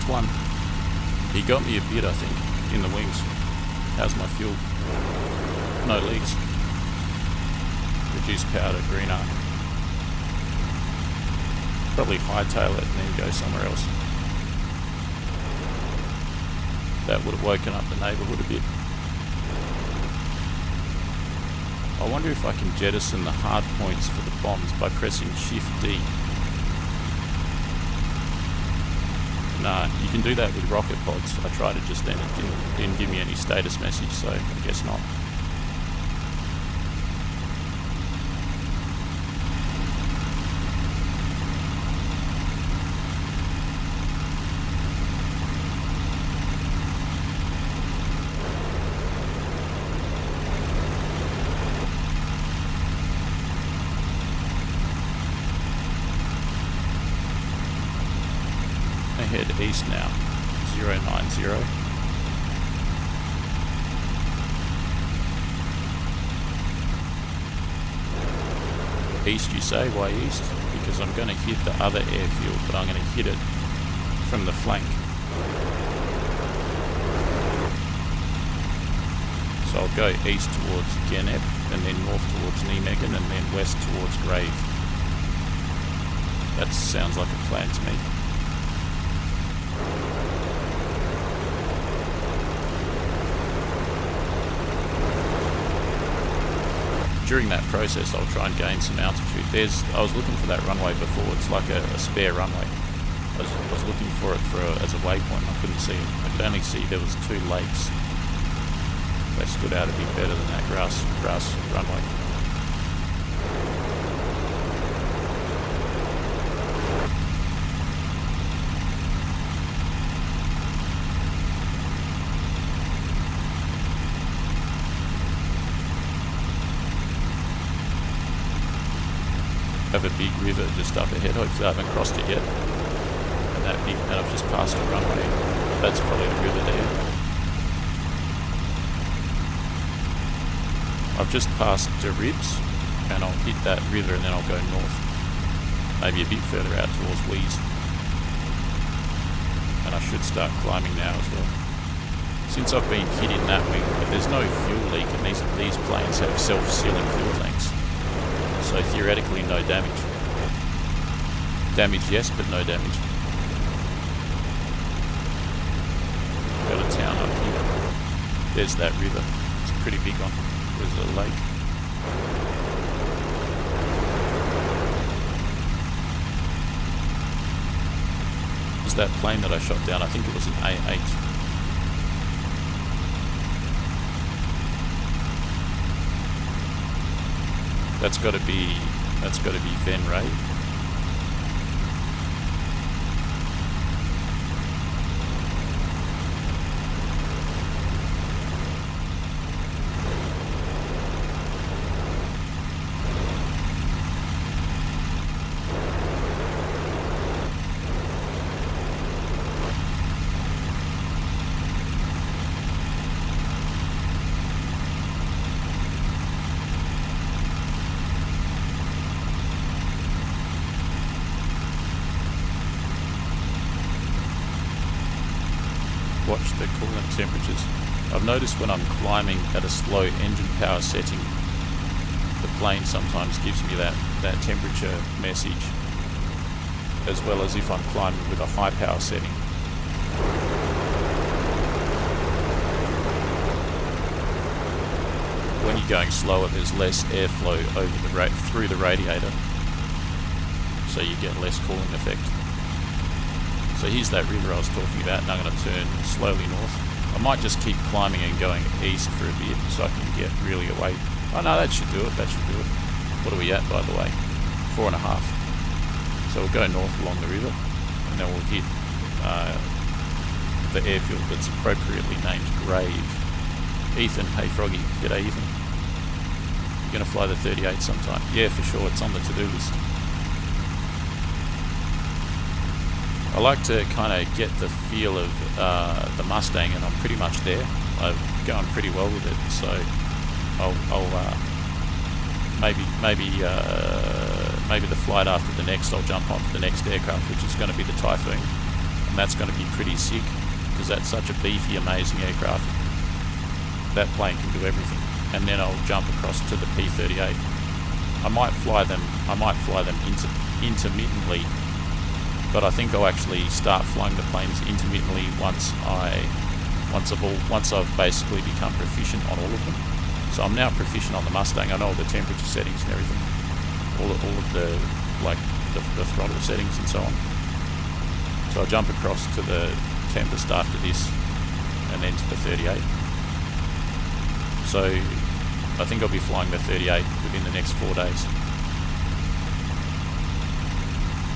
One. He got me a bit, I think, in the wings. How's my fuel? No leaks. Reduce powder, green arc. Probably hightail it and then go somewhere else. That would have woken up the neighbourhood a bit. I wonder if I can jettison the hard points for the bombs by pressing Shift D. Nah, you can do that with rocket pods. I tried it just then, it didn't give me any status message, so I guess not. Head east now, 090. East, you say? Why east? Because I'm going to hit the other airfield, but I'm going to hit it from the flank. So I'll go east towards Genep, and then north towards Nijmegen, and then west towards Grave. That sounds like a plan to me. During that process, I'll try and gain some altitude. I was looking for that runway before. It's like a spare runway. I was looking for it as a waypoint. I couldn't see it. I could only see there was 2 lakes. They stood out a bit better than that grass runway. Have a big river just up ahead. Hopefully I haven't crossed it yet. And I've just passed a runway. That's probably the river there. I've just passed the Ribs, and I'll hit that river and then I'll go north. Maybe a bit further out towards Wheeze. And I should start climbing now as well. Since I've been hit in that wing, but there's no fuel leak, and these planes have self-sealing fuel tanks. So theoretically no damage. Damage yes, but no damage. Got a town up here. There's that river. It's a pretty big one. There's a lake. Was that plane that I shot down? I think it was an A8. That's got to be Van Ray. Watch the coolant temperatures. I've noticed when I'm climbing at a slow engine power setting, the plane sometimes gives me that temperature message, as well as if I'm climbing with a high power setting. When you're going slower, there's less airflow over through the radiator, so you get less cooling effect. So here's that river I was talking about, and I'm going to turn slowly north. I might just keep climbing and going east for a bit so I can get really away. Oh no, that should do it, What are we at, by the way? 4.5. So we'll go north along the river, and then we'll hit the airfield that's appropriately named Grave. Ethan, hey Froggy, g'day Ethan. You're going to fly the 38 sometime? Yeah, for sure, it's on the to-do list. I like to kind of get the feel of the Mustang, and I'm pretty much there. I'm going pretty well with it, so I'll maybe the flight after the next, I'll jump onto the next aircraft, which is going to be the Typhoon, and that's going to be pretty sick because that's such a beefy, amazing aircraft. That plane can do everything, and then I'll jump across to the P38. I might fly them intermittently. But I think I'll actually start flying the planes intermittently once I've basically become proficient on all of them. So I'm now proficient on the Mustang. I know all the temperature settings and everything, all of the throttle settings and so on. So I'll jump across to the Tempest after this, and then to the 38. So I think I'll be flying the 38 within the next 4 days.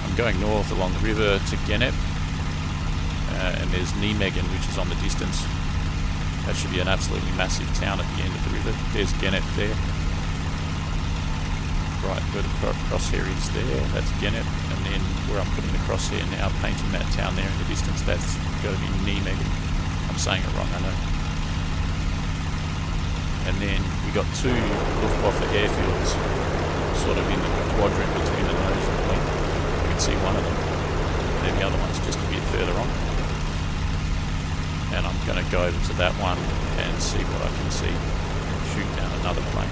I'm going north along the river to Genep, and there's Nijmegen, which is on the distance. That should be an absolutely massive town at the end of the river. There's Genep there. Right, where the crosshair is there, that's Genep, and then where I'm putting the crosshair now, painting that town there in the distance, that's going to be Nijmegen. I'm saying it wrong, I know. And then we got 2 Luftwaffe airfields sort of in the quadrant between the nose and the wing. You can see one of them, and then the other one's just a bit further on. And I'm going to go over to that one and see what I can see and shoot down another plane.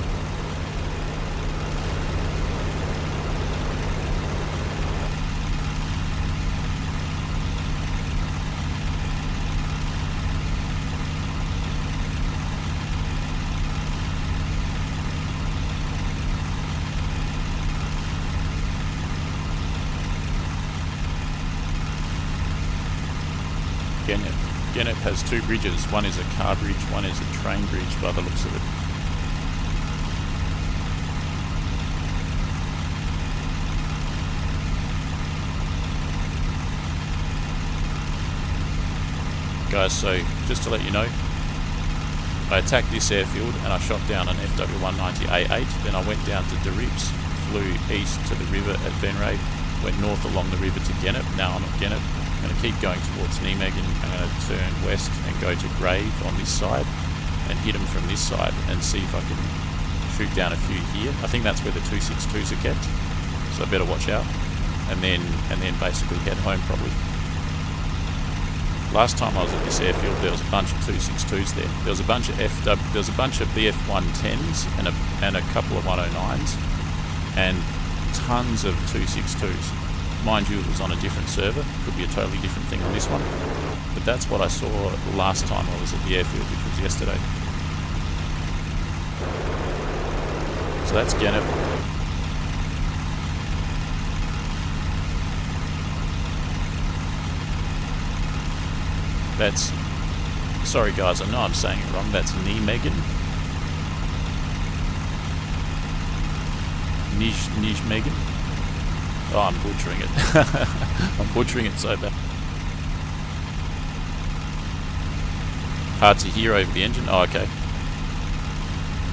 Genep. Genep has two bridges. One is a car bridge, one is a train bridge by the looks of it. Guys, so just to let you know, I attacked this airfield and I shot down an FW190A8, then I went down to Derips, flew east to the river at Venray, went north along the river to Genep. Now I'm at Genep. I'm going to keep going towards Nijmegen. I'm going to turn west and go to Grave on this side and hit them from this side and see if I can shoot down a few here. I think that's where the 262s are kept, so I better watch out. And then basically head home probably. Last time I was at this airfield, there was a bunch of 262s there. There was a bunch of BF110s and a couple of 109s, and tons of 262s. Mind you, it was on a different server. Could be a totally different thing on this one. But that's what I saw last time I was at the airfield, which was yesterday. So that's Genep. That's, sorry guys, I know I'm saying it wrong, that's Nijmegen. Nijmegen. Oh, I'm butchering it. I'm butchering it so bad. Hard to hear over the engine. Oh, okay.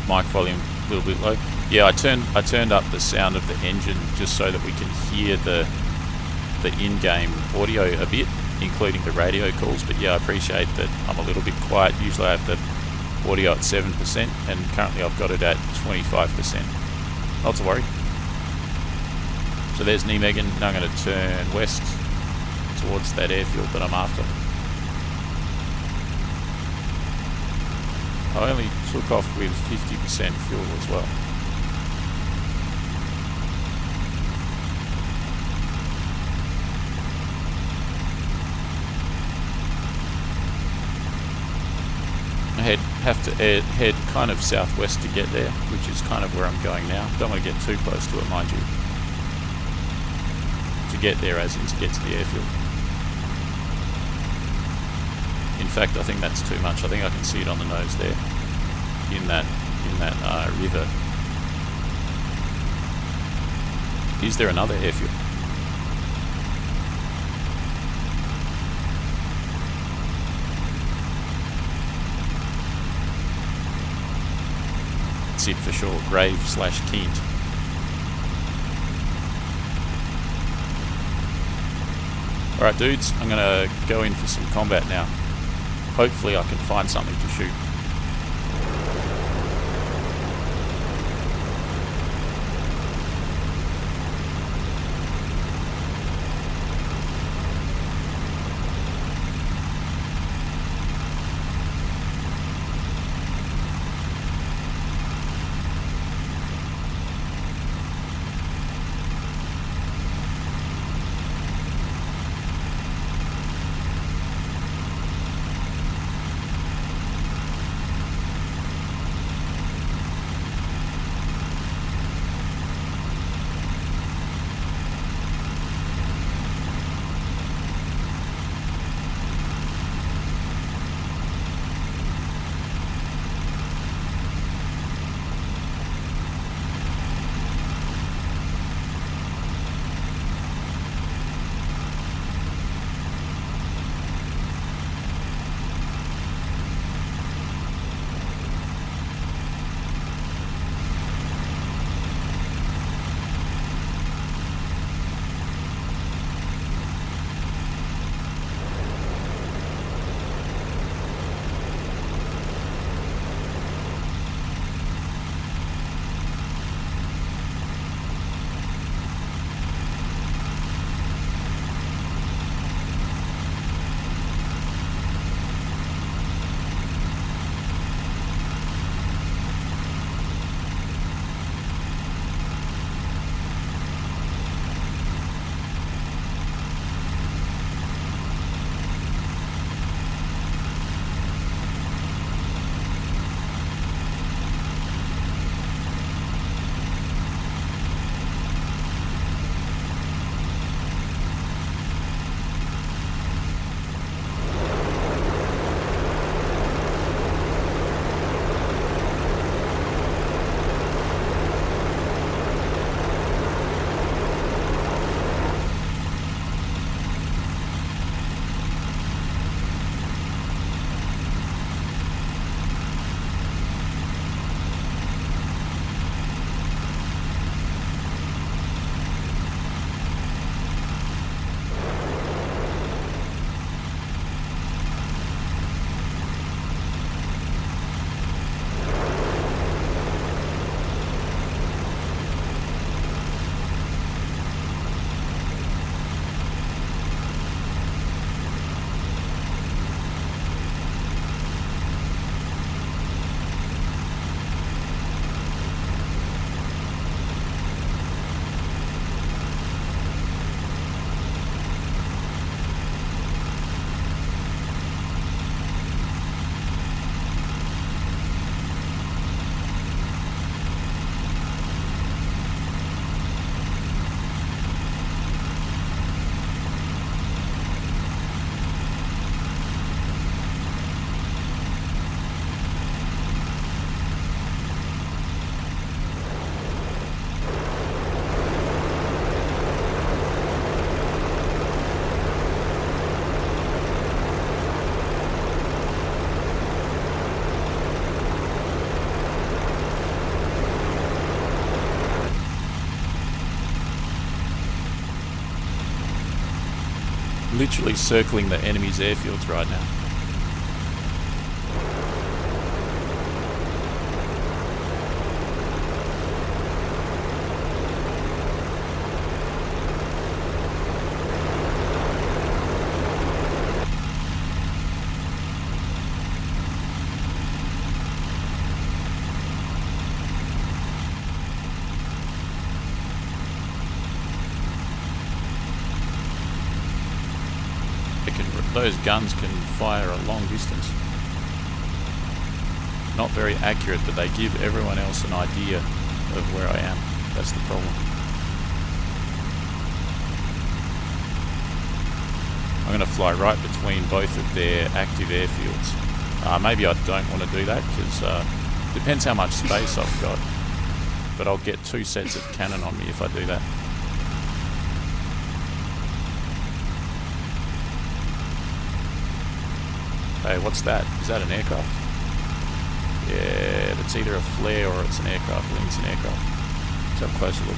Mic volume a little bit low. Yeah, I turned up the sound of the engine just so that we can hear the in-game audio a bit, including the radio calls. But yeah, I appreciate that I'm a little bit quiet. Usually I have the audio at 7%, and currently I've got it at 25%. Not to worry. So there's Nijmegen. Now I'm going to turn west towards that airfield that I'm after. I only took off with 50% fuel as well. I have to head kind of southwest to get there, which is kind of where I'm going now. Don't want to get too close to it, mind you. To get there, as in to get to the airfield. In fact, I think that's too much. I think I can see it on the nose there, in that river. Is there another airfield? That's it for sure. Grave/Kent. Alright dudes, I'm going to go in for some combat now. Hopefully I can find something to shoot. literally circling the enemy's airfields right now. Those guns can fire a long distance. Not very accurate, but they give everyone else an idea of where I am. That's the problem. I'm going to fly right between both of their active airfields. Maybe I don't want to do that because depends how much space I've got. But I'll get 2 sets of cannon on me if I do that. Hey, what's that? Is that an aircraft? Yeah, it's either a flare or it's an aircraft. I think it's an aircraft. Let's have a closer look.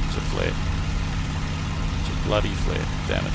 It's a flare. It's a bloody flare. Damn it.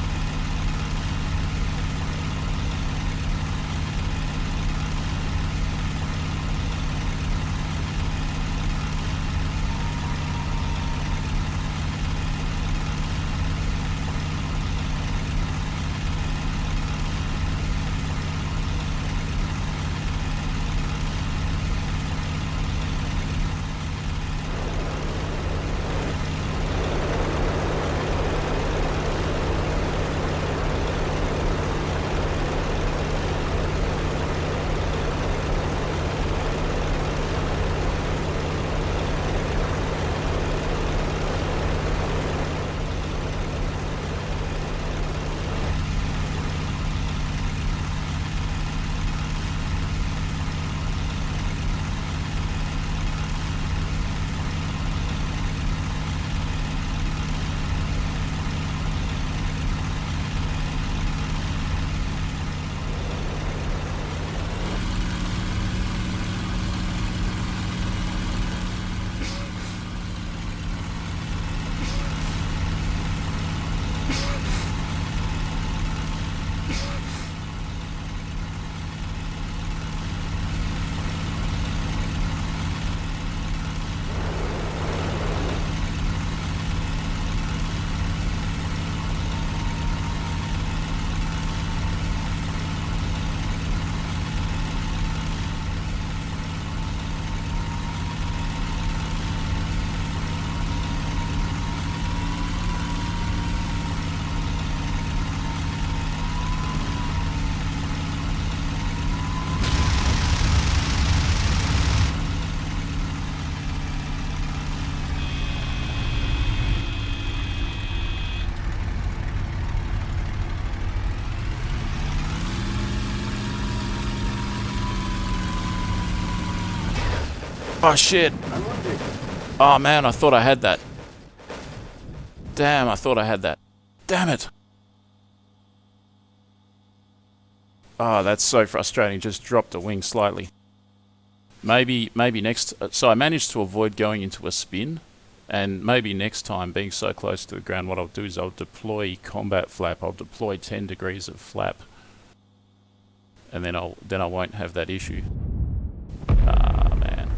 Oh shit! Oh man, I thought I had that. Damn, I thought I had that. Damn it! Oh, that's so frustrating. Just dropped the wing slightly. Maybe next... So I managed to avoid going into a spin. And maybe next time, being so close to the ground, what I'll do is I'll deploy combat flap. I'll deploy 10 degrees of flap. And then I won't have that issue. Ah, man.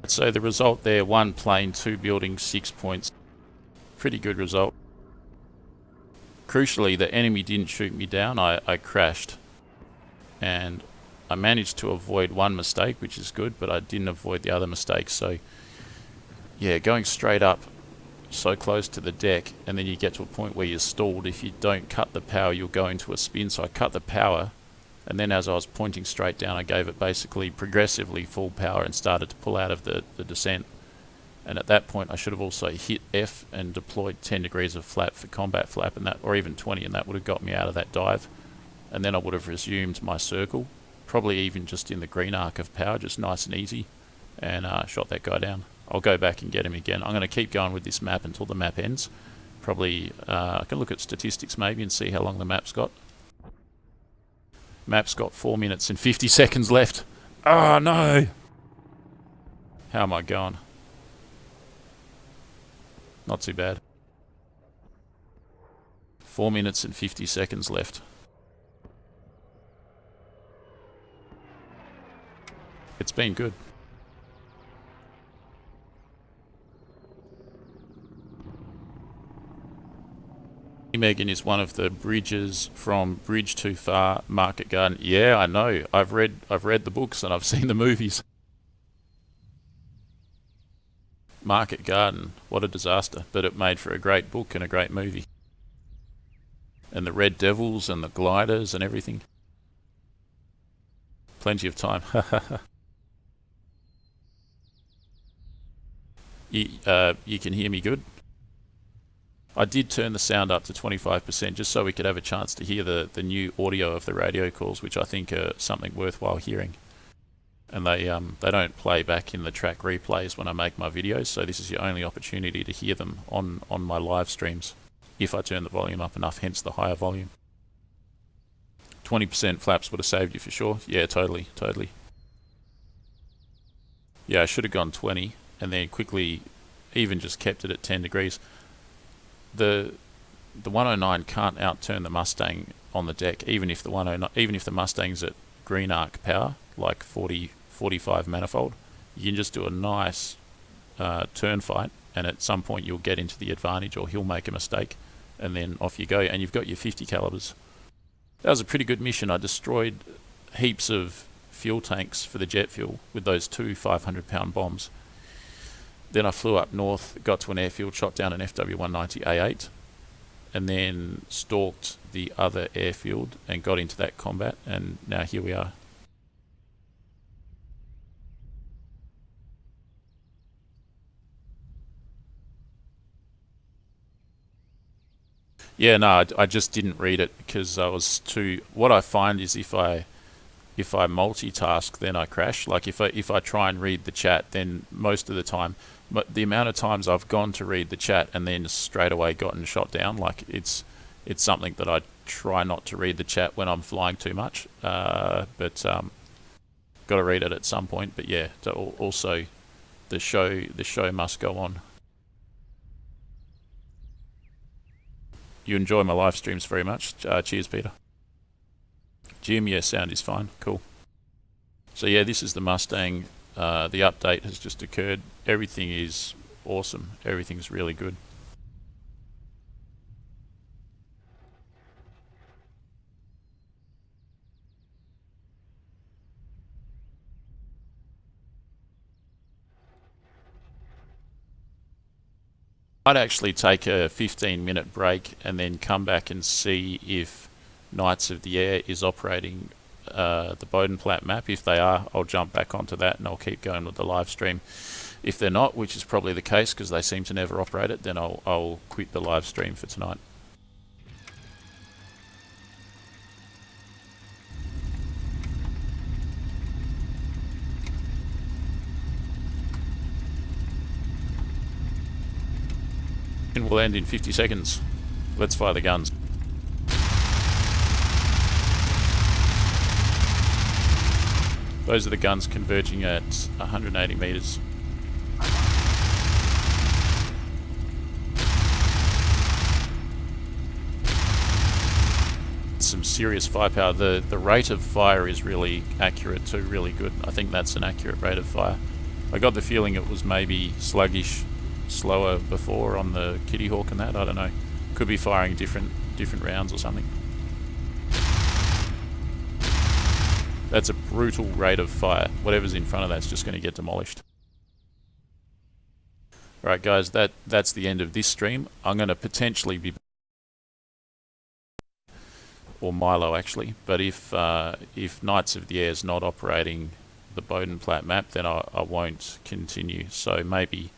So the result there, 1 plane, 2 buildings, 6 points. Pretty good result. Crucially, the enemy didn't shoot me down, I crashed. And I managed to avoid 1 mistake, which is good, but I didn't avoid the other mistakes. So, yeah, going straight up so close to the deck, and then you get to a point where you're stalled. If you don't cut the power, you'll go into a spin. So I cut the power, and then as I was pointing straight down, I gave it basically progressively full power and started to pull out of the descent. And at that point, I should have also hit F and deployed 10 degrees of flap for combat flap, and that, or even 20, and that would have got me out of that dive. And then I would have resumed my circle, probably even just in the green arc of power, just nice and easy, and shot that guy down. I'll go back and get him again. I'm going to keep going with this map until the map ends. Probably, I can look at statistics maybe and see how long the map's got. Map's got 4 minutes and 50 seconds left. Oh no! How am I going? Not too bad. 4 minutes and 50 seconds left. It's been good. Megan is one of the bridges from Bridge Too Far, Market Garden. Yeah, I know. I've read the books and I've seen the movies. Market Garden, what a disaster. But it made for a great book and a great movie. And the Red Devils and the gliders and everything. Plenty of time. You can hear me good? I did turn the sound up to 25% just so we could have a chance to hear the new audio of the radio calls, which I think are something worthwhile hearing. And they don't play back in the track replays when I make my videos, so this is your only opportunity to hear them on my live streams, if I turn the volume up enough, hence the higher volume. 20% flaps would have saved you for sure. Yeah, totally. Yeah, I should have gone 20 and then quickly even just kept it at 10 degrees. The 109 can't outturn the Mustang on the deck, even if the Mustang's at green arc power, like 45 manifold. You can just do a nice turn fight, and at some point you'll get into the advantage, or he'll make a mistake, and then off you go, and you've got your 50 calibers. That was a pretty good mission. I destroyed heaps of fuel tanks for the jet fuel with those two 500-pound bombs. Then I flew up north, got to an airfield, shot down an FW-190A8, and then stalked the other airfield and got into that combat, and now here we are. Yeah, no, I just didn't read it because I was too... What I find is if I multitask, then I crash. Like if I try and read the chat, then most of the time... But the amount of times I've gone to read the chat and then straight away gotten shot down, like it's something that I try not to read the chat when I'm flying too much. But got to read it at some point. But yeah, also the show must go on. You enjoy my live streams very much. Cheers, Peter. Jim, yeah, sound is fine. Cool. So yeah, this is the Mustang. The update has just occurred. Everything is awesome. Everything's really good. I'd actually take a 15-minute break and then come back and see if Knights of the Air is operating the Bodenplatte map. If they are, I'll jump back onto that and I'll keep going with the live stream. If they're not, which is probably the case because they seem to never operate it, then I'll quit the live stream for tonight. And we'll end in 50 seconds. Let's fire the guns. Those are the guns converging at 180 meters. Some serious firepower. The rate of fire is really accurate too, really good. I think that's an accurate rate of fire. I got the feeling it was maybe sluggish, slower before on the Kitty Hawk and that. I don't know. Could be firing different rounds or something. That's a brutal rate of fire. Whatever's in front of that's just going to get demolished. Alright guys, that's the end of this stream. I'm going to potentially be... or Milo actually, but if Knights of the Air is not operating the Bodenplatte map, then I won't continue. So maybe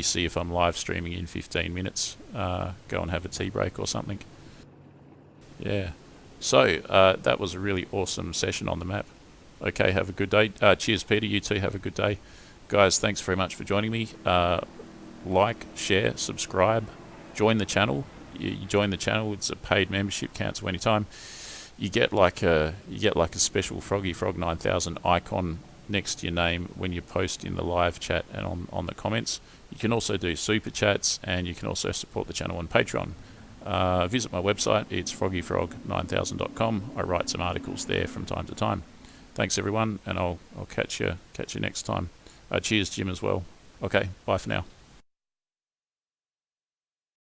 see if I'm live streaming in 15 minutes. Go and have a tea break or something. Yeah. So, that was a really awesome session on the map. Okay, have a good day. Cheers, Peter. You too, have a good day. Guys, thanks very much for joining me. Like, share, subscribe, join the channel. You join the channel, it's a paid membership, cancel anytime. You get like a special Froggy Frog 9000 icon next to your name when you post in the live chat and on the comments. You can also do super chats, and you can also support the channel on Patreon. Visit my website, it's froggyfrog9000.com. I write some articles there from time to time. Thanks everyone, and I'll catch you next time. Cheers Jim as well. Okay, bye for now.